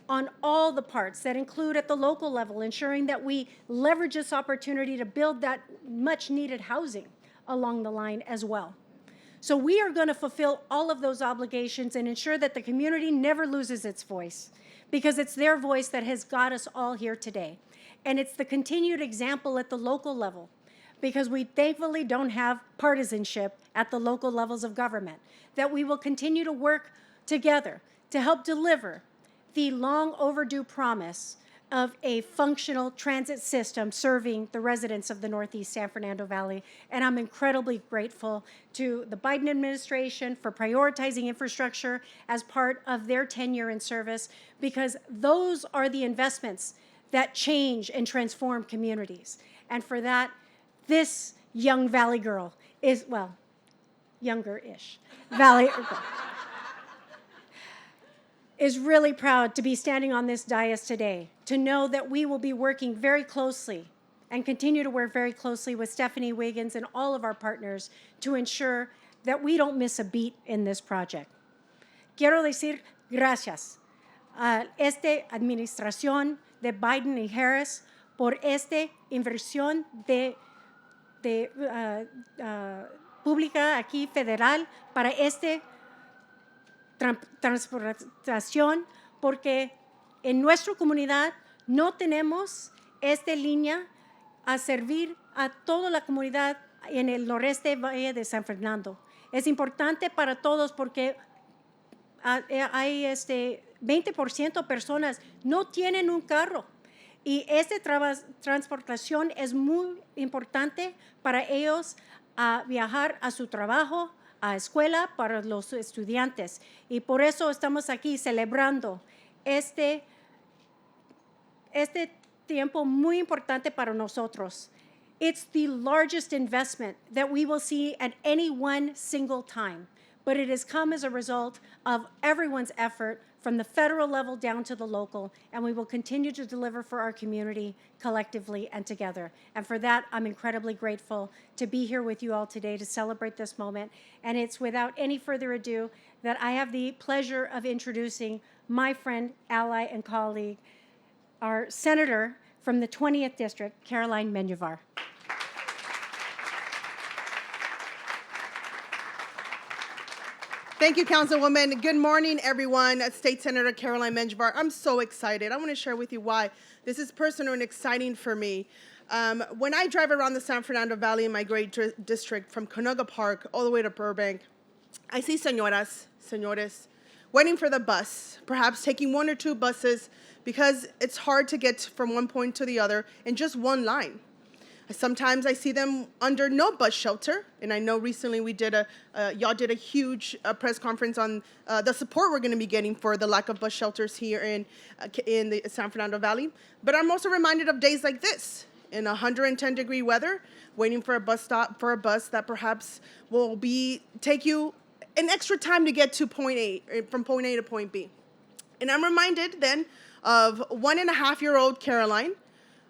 on all the parts that include at the local level, ensuring that we leverage this opportunity to build that much needed housing along the line as well. So we are going to fulfill all of those obligations and ensure that the community never loses its voice, because it's their voice that has got us all here today. And it's the continued example at the local level, because we thankfully don't have partisanship at the local levels of government, that we will continue to work together to help deliver the long overdue promise of a functional transit system serving the residents of the Northeast San Fernando Valley. And I'm incredibly grateful to the Biden administration for prioritizing infrastructure as part of their tenure in service, because those are the investments that change and transform communities. And for that, this young Valley girl is, well, younger-ish, Valley girl, is really proud to be standing on this dais today, to know that we will be working very closely and continue to work very closely with Stephanie Wiggins and all of our partners to ensure that we don't miss a beat in this project. Quiero decir gracias a esta administración de Biden y Harris por esta inversión pública aquí federal para este transportación, porque en nuestra comunidad no tenemos esta línea a servir a toda la comunidad en el noreste Valle de San Fernando. Es importante para todos porque hay 20% de personas no tienen un carro. Y esta transportación es muy importante para ellos a viajar a su trabajo, a escuela, para los estudiantes. Y por eso estamos aquí celebrando este tiempo muy importante para nosotros. It's the largest investment that we will see at any one single time, but it has come as a result of everyone's effort from the federal level down to the local, and we will continue to deliver for our community collectively and together. And for that, I'm incredibly grateful to be here with you all today to celebrate this moment. And it's without any further ado that I have the pleasure of introducing my friend, ally, and colleague, our senator from the 20th District, Caroline Menjivar. Thank you, Councilwoman. Good morning, everyone. State Senator Caroline Menjivar. I'm so excited. I want to share with you why this is personal and exciting for me. When I drive around the San Fernando Valley in my great district from Canoga Park all the way to Burbank, I see señoras, señores, waiting for the bus, perhaps taking one or two buses because it's hard to get from one point to the other in just one line. Sometimes I see them under no bus shelter, and I know recently y'all did a huge press conference on the support we're going to be getting for the lack of bus shelters here in the San Fernando Valley. But I'm also reminded of days like this, in 110-degree weather, waiting for a bus stop for a bus that perhaps will take you an extra time to get to from point A to point B. And I'm reminded then of 1.5-year-old Caroline,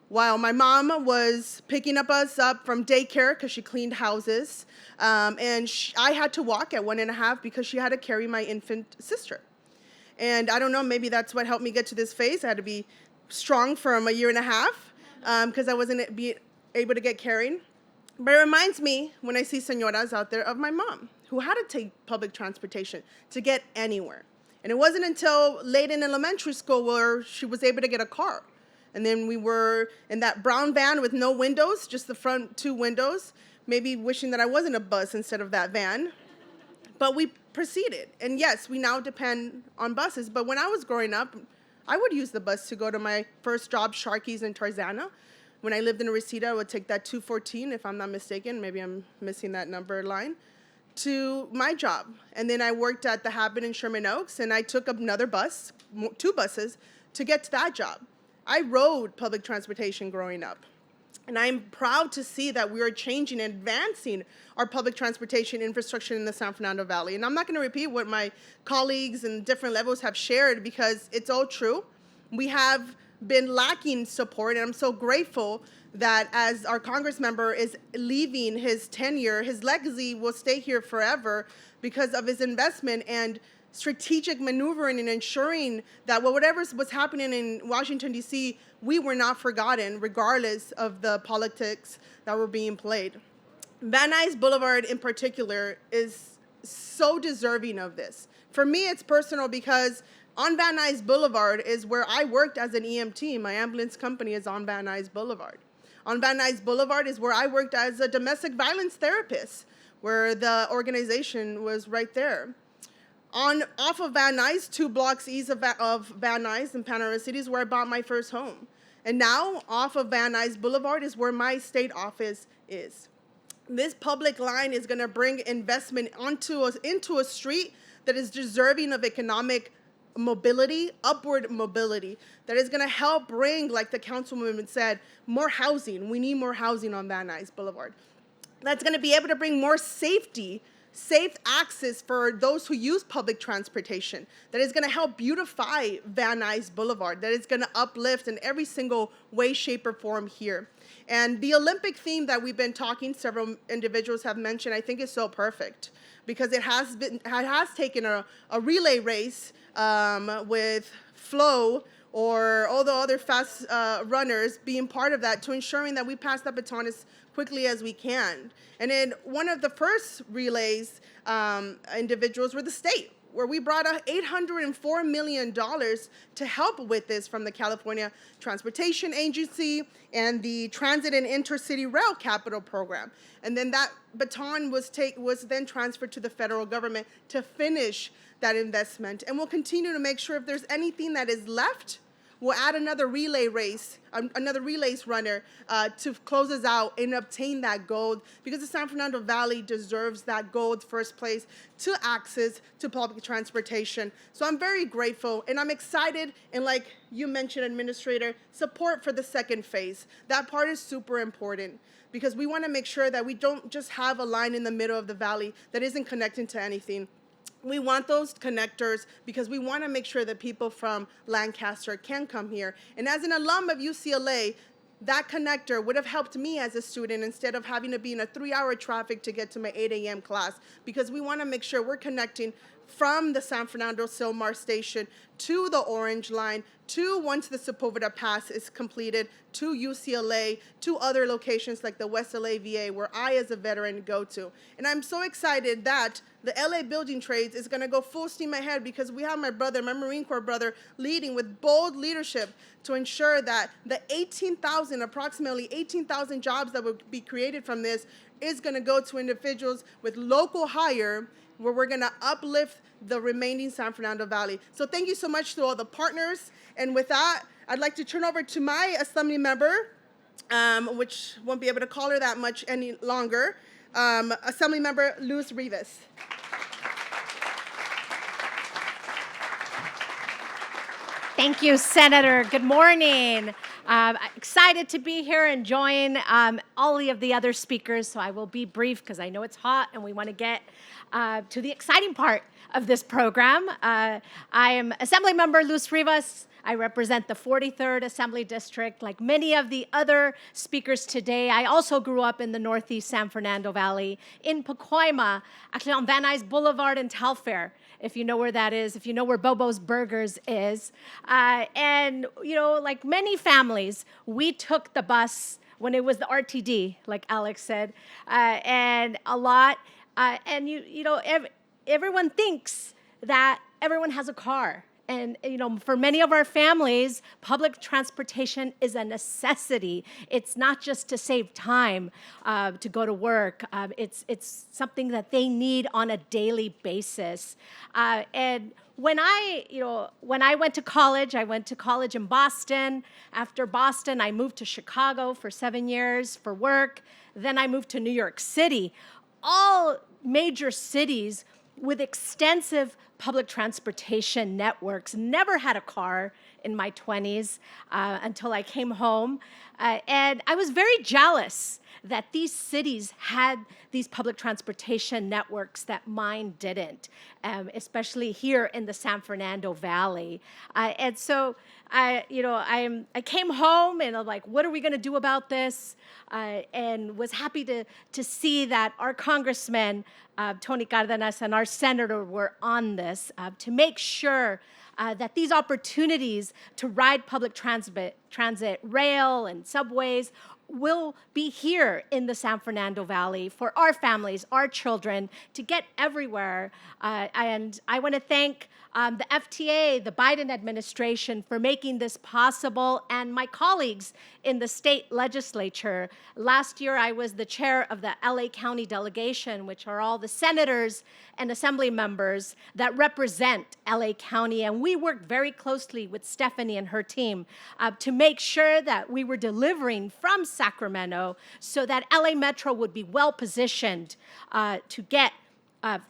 while my mom was picking us up from daycare because she cleaned houses, and I had to walk at 1.5 because she had to carry my infant sister. And I don't know, maybe that's what helped me get to this phase. I had to be strong from 1.5 years because I wasn't able to get carried. But it reminds me, when I see señoras out there, of my mom, who had to take public transportation to get anywhere. And it wasn't until late in elementary school where she was able to get a car. And then we were in that brown van with no windows, just the front 2 windows, maybe wishing that I wasn't a bus instead of that van. But we proceeded. And yes, we now depend on buses. But when I was growing up, I would use the bus to go to my first job, Sharky's in Tarzana. When I lived in Reseda, I would take that 214, if I'm not mistaken. Maybe I'm missing that number line, to my job. And then I worked at the Habit in Sherman Oaks, and I took another bus, 2 buses, to get to that job. I rode public transportation growing up, and I'm proud to see that we are changing and advancing our public transportation infrastructure in the San Fernando Valley. And I'm not going to repeat what my colleagues in different levels have shared because it's all true. We have been lacking support, and I'm so grateful that as our Congress member is leaving his tenure, his legacy will stay here forever because of his investment and strategic maneuvering and ensuring that whatever was happening in Washington, D.C., we were not forgotten, regardless of the politics that were being played. Van Nuys Boulevard, in particular, is so deserving of this. For me, it's personal because on Van Nuys Boulevard is where I worked as an EMT. My ambulance company is on Van Nuys Boulevard. On Van Nuys Boulevard is where I worked as a domestic violence therapist, where the organization was right there. Off of Van Nuys, 2 blocks east of Van Nuys in Panorama City is where I bought my first home. And now, off of Van Nuys Boulevard is where my state office is. This public line is going to bring investment into a street that is deserving of economic mobility, upward mobility, that is going to help bring, like the councilwoman said, more housing. We need more housing on Van Nuys Boulevard. That's going to be able to bring more safe access for those who use public transportation, that is going to help beautify Van Nuys Boulevard, that is going to uplift in every single way, shape, or form here. And the Olympic theme that we've been talking, several individuals have mentioned, I think is so perfect because it has taken a relay race with Flo or all the other fast runners being part of that to ensuring that we pass that baton as quickly as we can. And in one of the first relays, individuals were the state. where we brought out $804 million to help with this from the California Transportation Agency and the Transit and Intercity Rail Capital Program. And then that baton was then transferred to the federal government to finish that investment. And we'll continue to make sure if there's anything that is left, we'll add another relay race, another relays runner to close us out and obtain that gold, because the San Fernando Valley deserves that gold first place to access to public transportation. So I'm very grateful, and I'm excited, and like you mentioned, Administrator, support for the second phase. That part is super important, because we want to make sure that we don't just have a line in the middle of the valley that isn't connecting to anything. We want those connectors because we want to make sure that people from Lancaster can come here. And as an alum of UCLA, that connector would have helped me as a student instead of having to be in a 3-hour traffic to get to my 8 a.m. class, because we want to make sure we're connecting from the San Fernando Silmar station to the Orange Line, to, once the Sepulveda Pass is completed, to UCLA, to other locations like the West LA VA, where I as a veteran go to. And I'm so excited that the LA Building Trades is gonna go full steam ahead, because we have my brother, my Marine Corps brother, leading with bold leadership to ensure that the approximately 18,000 jobs that will be created from this is gonna go to individuals with local hire, where we're gonna uplift the remaining San Fernando Valley. So thank you so much to all the partners. And with that, I'd like to turn over to my assembly member, which won't be able to call her that much any longer, Assembly Member Luz Rivas. Thank you, Senator. Good morning. Excited to be here and join all of the other speakers, so I will be brief because I know it's hot and we want to get to the exciting part of this program. I am Assembly Member Luz Rivas. I represent the 43rd Assembly District. Like many of the other speakers today, I also grew up in the Northeast San Fernando Valley, in Pacoima, actually on Van Nuys Boulevard in Telfair, if you know where that is, if you know where Bobo's Burgers is. And, you know, like many families, we took the bus when it was the RTD, like Alex said, and a lot. And, everyone thinks that everyone has a car. And, for many of our families, public transportation is a necessity. It's not just to save time to go to work. It's something that they need on a daily basis. And when I went to college in Boston. After Boston, I moved to Chicago for 7 years for work. Then I moved to New York City. All major cities with extensive public transportation networks. Never had a car in my 20s until I came home. And I was very jealous that these cities had these public transportation networks that mine didn't, especially here in the San Fernando Valley. And so I came home and I'm like, what are we going to do about this? And was happy to see that our congressman, Tony Cardenas, and our senator were on this to make sure that these opportunities to ride public transit, rail, and subways will be here in the San Fernando Valley for our families, our children, to get everywhere. And I want to thank the FTA, the Biden administration, for making this possible, and my colleagues in the state legislature. Last year, I was the chair of the LA County delegation, which are all the senators and assembly members that represent LA County, and we worked very closely with Stephanie and her team to make sure that we were delivering from Sacramento so that LA Metro would be well positioned to get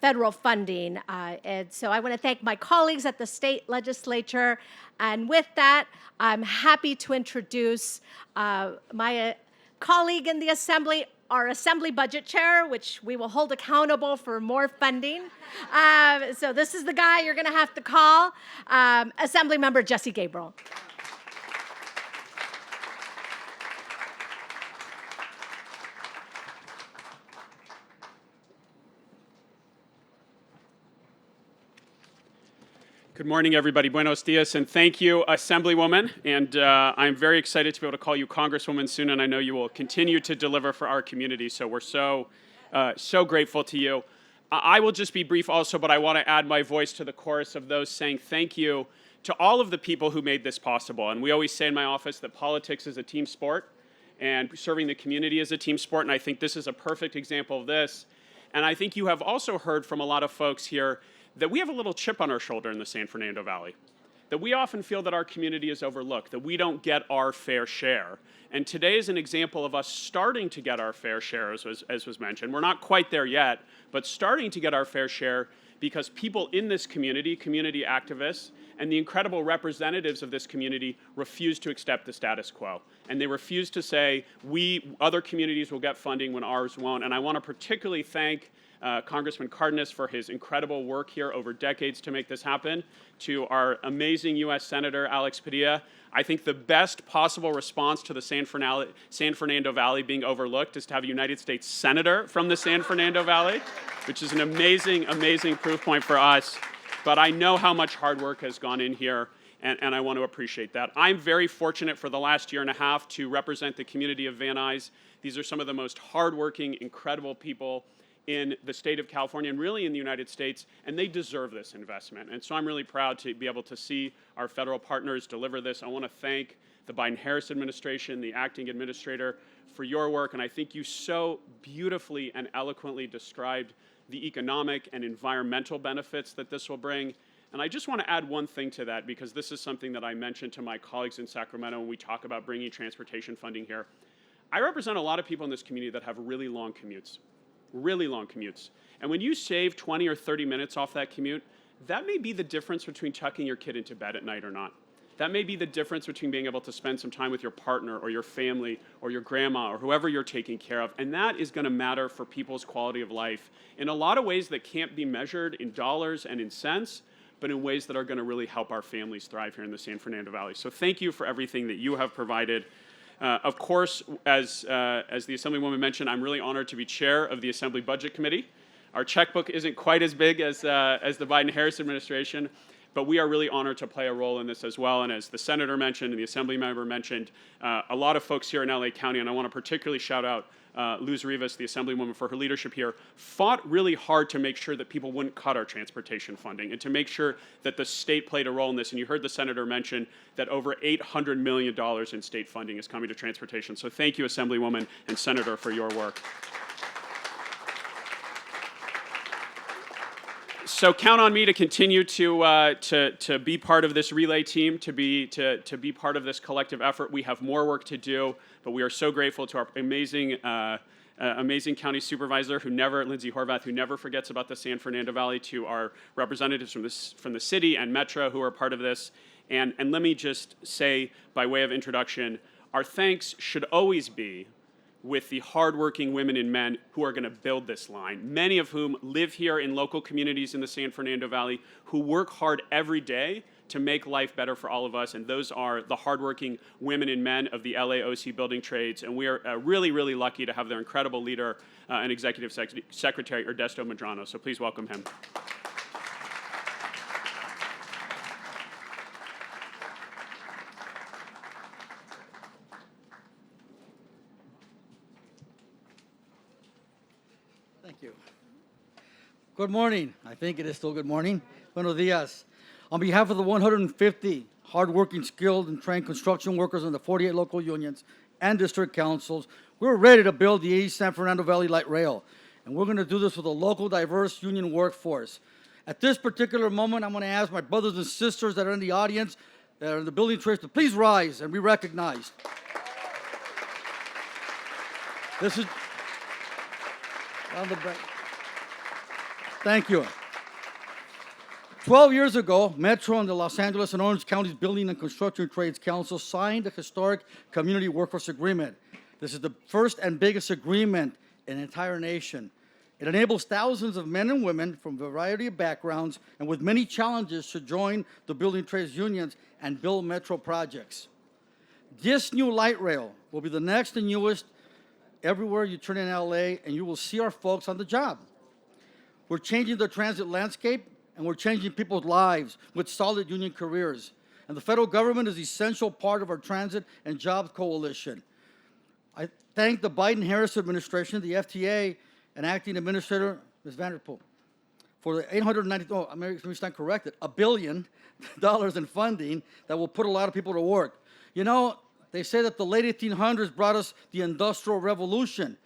federal funding. And so I want to thank my colleagues at the state legislature. And with that, I'm happy to introduce my colleague in the assembly, our assembly budget chair, which we will hold accountable for more funding. So this is the guy you're going to have to call, Assembly Member Jesse Gabriel. Good morning, everybody. Buenos dias, and thank you, Assemblywoman. And I'm very excited to be able to call you Congresswoman soon, and I know you will continue to deliver for our community. So we're so grateful to you. I will just be brief also, but I want to add my voice to the chorus of those saying thank you to all of the people who made this possible. And we always say in my office that politics is a team sport and serving the community is a team sport, and I think this is a perfect example of this. And I think you have also heard from a lot of folks here that we have a little chip on our shoulder in the San Fernando Valley, that we often feel that our community is overlooked, that we don't get our fair share. And today is an example of us starting to get our fair share, as was mentioned. We're not quite there yet, but starting to get our fair share because people in this community, community activists, and the incredible representatives of this community refuse to accept the status quo. And they refuse to say, other communities will get funding when ours won't. And I want to particularly thank Congressman Cardenas for his incredible work here over decades to make this happen, to our amazing U.S. Senator Alex Padilla. I think the best possible response to the San Fernando Valley being overlooked is to have a United States Senator from the San Fernando Valley, which is an amazing, amazing proof point for us. But I know how much hard work has gone in here, and I want to appreciate that. I'm very fortunate for the last year and a half to represent the community of Van Nuys. These are some of the most hardworking, incredible people in the state of California and really in the United States, and they deserve this investment. And so I'm really proud to be able to see our federal partners deliver this. I want to thank the Biden-Harris administration, the acting administrator, for your work, and I think you so beautifully and eloquently described the economic and environmental benefits that this will bring. And I just want to add one thing to that, because this is something that I mentioned to my colleagues in Sacramento when we talk about bringing transportation funding here. I represent a lot of people in this community that have really long commutes. And when you save 20 or 30 minutes off that commute, that may be the difference between tucking your kid into bed at night or not. That may be the difference between being able to spend some time with your partner or your family or your grandma or whoever you're taking care of. And that is going to matter for people's quality of life in a lot of ways that can't be measured in dollars and in cents, but in ways that are going to really help our families thrive here in the San Fernando Valley. So thank you for everything that you have provided. Of course, as the Assemblywoman mentioned, I'm really honored to be chair of the Assembly Budget Committee. Our checkbook isn't quite as big as the Biden-Harris administration, but we are really honored to play a role in this as well. And as the senator mentioned and the assembly member mentioned, a lot of folks here in LA County, and I want to particularly shout out Luz Rivas, the assemblywoman, for her leadership here, fought really hard to make sure that people wouldn't cut our transportation funding and to make sure that the state played a role in this. And you heard the senator mention that over $800 million in state funding is coming to transportation. So thank you, Assemblywoman and Senator, for your work. So count on me to continue to be part of this relay team, to be part of this collective effort. We have more work to do, but we are so grateful to our amazing county supervisor, Lindsay Horvath, who never forgets about the San Fernando Valley, to our representatives from the city and Metro who are part of this. And let me just say, by way of introduction, our thanks should always be with the hardworking women and men who are going to build this line, many of whom live here in local communities in the San Fernando Valley, who work hard every day to make life better for all of us. And those are the hardworking women and men of the LAOC building trades. And we are really, really lucky to have their incredible leader and executive secretary, Ernesto Medrano. So please welcome him. Thank you. Good morning. I think it is still good morning. Buenos dias. On behalf of the 150 hardworking, skilled, and trained construction workers in the 48 local unions and district councils, we're ready to build the East San Fernando Valley Light Rail. And we're going to do this with a local, diverse union workforce. At this particular moment, I'm going to ask my brothers and sisters that are in the audience, that are in the building trades, to please rise and be recognized. This is... Thank you. 12 years ago, Metro and the Los Angeles and Orange County's Building and Construction Trades Council signed the historic Community Workforce Agreement. This is the first and biggest agreement in the entire nation. It enables thousands of men and women from a variety of backgrounds and with many challenges to join the building trades unions and build Metro projects. This new light rail will be the next and newest everywhere you turn in LA, and you will see our folks on the job. We're changing the transit landscape, and we're changing people's lives with solid union careers. And the federal government is an essential part of our transit and jobs coalition. I thank the Biden-Harris administration, the FTA, and acting administrator, Ms. Vanderpool, for the 890, oh, let me stand corrected, $1 billion in funding that will put a lot of people to work. You know, they say that the late 1800s brought us the Industrial Revolution.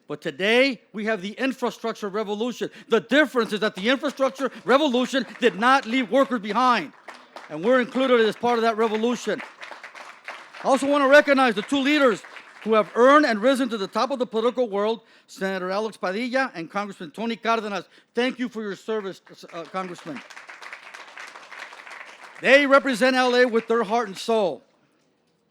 But today, we have the infrastructure revolution. The difference is that the infrastructure revolution did not leave workers behind. And we're included as part of that revolution. I also want to recognize the two leaders who have earned and risen to the top of the political world, Senator Alex Padilla and Congressman Tony Cardenas. Thank you for your service, Congressman. They represent LA with their heart and soul.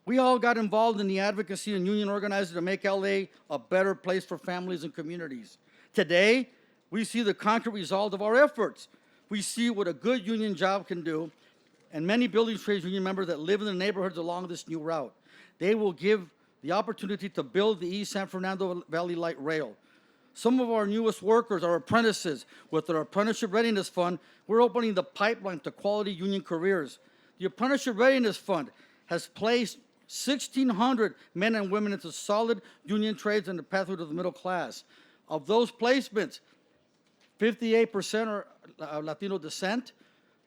We all got involved in the advocacy and union organizing to make LA a better place for families and communities. Today, we see the concrete result of our efforts. We see what a good union job can do, and many building trades union members that live in the neighborhoods along this new route. They will give the opportunity to build the East San Fernando Valley Light Rail. Some of our newest workers are apprentices. With our Apprenticeship Readiness Fund, we're opening the pipeline to quality union careers. The Apprenticeship Readiness Fund has placed 1,600 men and women into solid union trades and the pathway to the middle class. Of those placements, 58% are Latino descent,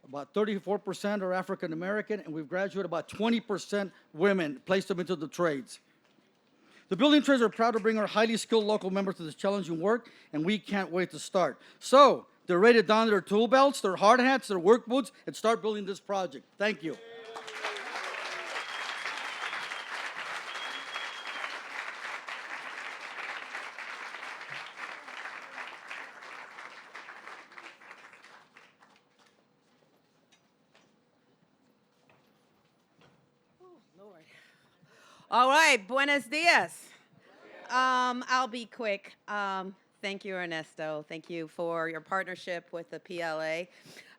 about 34% are African American, and we've graduated about 20% women, placed them into the trades. The building trades are proud to bring our highly skilled local members to this challenging work, and we can't wait to start. So they're ready to don their tool belts, their hard hats, their work boots, and start building this project. Thank you. All right, buenos dias. I'll be quick. Thank you, Ernesto. Thank you for your partnership with the PLA.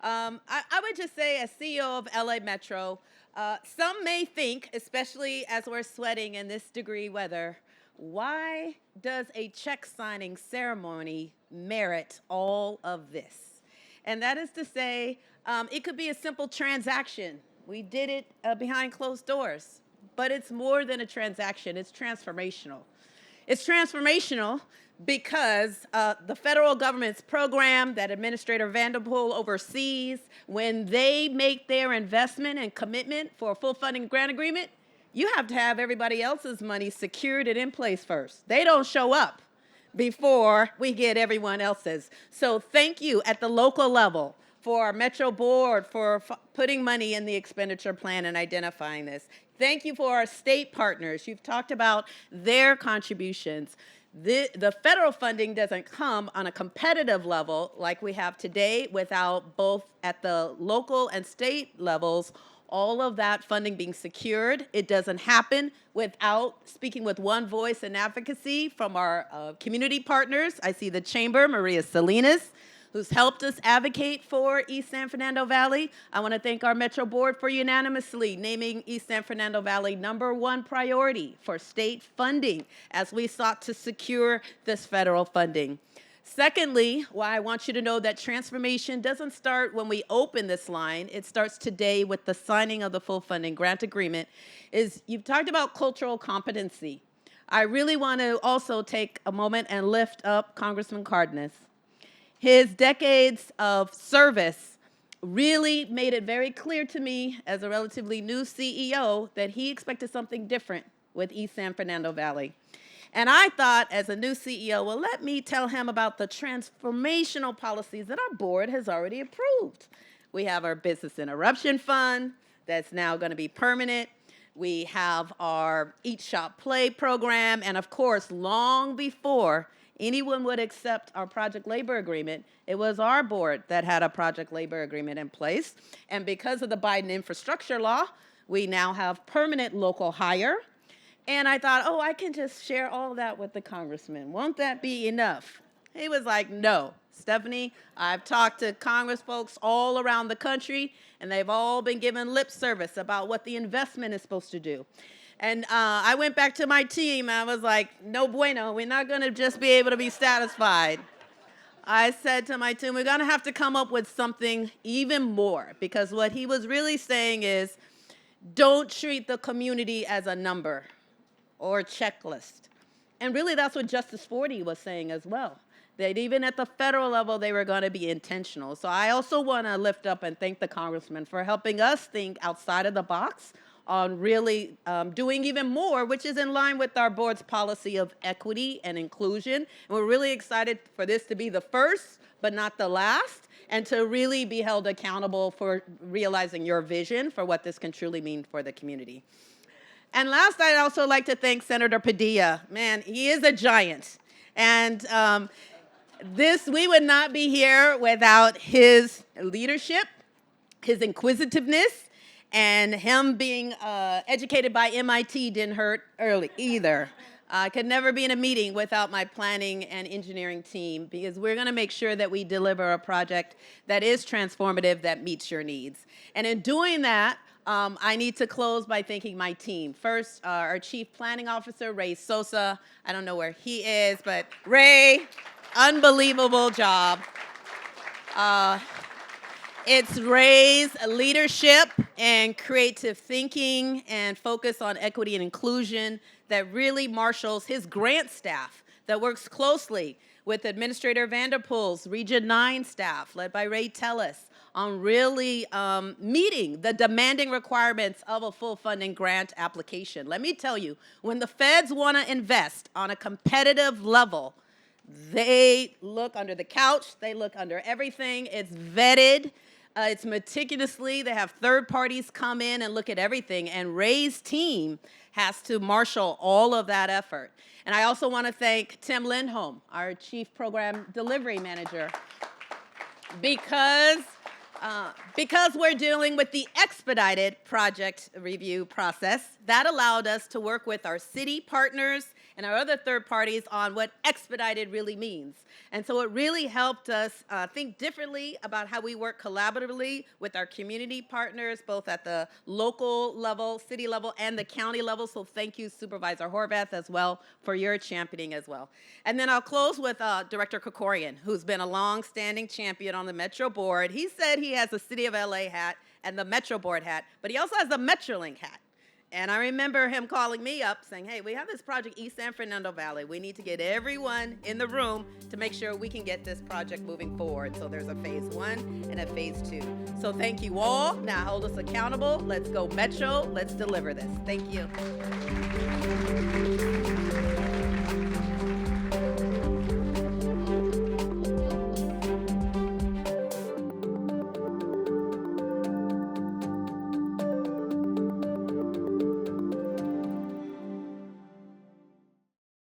I would just say, as CEO of LA Metro, some may think, especially as we're sweating in this degree weather, why does a check signing ceremony merit all of this? And that is to say, it could be a simple transaction. We did it behind closed doors. But it's more than a transaction, it's transformational. It's transformational because the federal government's program that Administrator Vanderpool oversees, when they make their investment and commitment for a full funding grant agreement, you have to have everybody else's money secured and in place first. They don't show up before we get everyone else's. So thank you at the local level for our Metro Board for putting money in the expenditure plan and identifying this. Thank you for our state partners. You've talked about their contributions. The federal funding doesn't come on a competitive level like we have today without both at the local and state levels, all of that funding being secured. It doesn't happen without speaking with one voice and advocacy from our community partners. I see the Chamber, Maria Salinas, who's helped us advocate for East San Fernando Valley. I want to thank our Metro Board for unanimously naming East San Fernando Valley #1 priority for state funding as we sought to secure this federal funding. Secondly, why I want you to know that transformation doesn't start when we open this line. It starts today with the signing of the full funding grant agreement. You've talked about cultural competency. I really want to also take a moment and lift up Congressman Cardenas. His decades of service really made it very clear to me as a relatively new CEO that he expected something different with East San Fernando Valley. And I thought, as a new CEO, well, let me tell him about the transformational policies that our board has already approved. We have our Business Interruption Fund that's now going to be permanent. We have our Eat, Shop, Play program. And of course, long before anyone would accept our project labor agreement, it was our board that had a project labor agreement in place. And because of the Biden infrastructure law, we now have permanent local hire. And I thought, oh, I can just share all that with the congressman. Won't that be enough? He was like, no, Stephanie, I've talked to Congress folks all around the country, and they've all been given lip service about what the investment is supposed to do. And I went back to my team, and I was like, no bueno, we're not going to just be able to be satisfied. I said to my team, we're going to have to come up with something even more, because what he was really saying is, don't treat the community as a number or a checklist. And really, that's what Justice 40 was saying as well. that even at the federal level, they were going to be intentional. So I also want to lift up and thank the congressman for helping us think outside of the box on really doing even more, which is in line with our board's policy of equity and inclusion. And we're really excited for this to be the first, but not the last, and to really be held accountable for realizing your vision for what this can truly mean for the community. And last, I'd also like to thank Senator Padilla. Man, he is a giant. And we would not be here without his leadership, his inquisitiveness, and him being educated by MIT didn't hurt early either. I could never be in a meeting without my planning and engineering team, because we're going to make sure that we deliver a project that is transformative, that meets your needs. And in doing that, I need to close by thanking my team. First, our Chief Planning Officer, Ray Sosa. I don't know where he is, but Ray, unbelievable job. It's Ray's leadership and creative thinking and focus on equity and inclusion that really marshals his grant staff that works closely with Administrator Vanderpool's Region 9 staff, led by Ray Tellis, on really meeting the demanding requirements of a full funding grant application. Let me tell you, when the feds want to invest on a competitive level, they look under the couch, they look under everything. It's vetted, it's meticulously, they have third parties come in and look at everything, and Ray's team has to marshal all of that effort. And I also want to thank Tim Lindholm, our Chief Program Delivery Manager, because we're dealing with the expedited project review process, that allowed us to work with our city partners and our other third parties on what expedited really means. And so it really helped us think differently about how we work collaboratively with our community partners, both at the local level, city level, and the county level. So thank you, Supervisor Horvath, as well, for your championing as well. And then I'll close with Director Krikorian, who's been a long-standing champion on the Metro Board. He said he has the City of LA hat and the Metro Board hat, but he also has the Metrolink hat. And I remember him calling me up saying, hey, we have this project, East San Fernando Valley. We need to get everyone in the room to make sure we can get this project moving forward. So there's a phase 1 and a phase 2. So thank you all. Now hold us accountable. Let's go Metro. Let's deliver this. Thank you.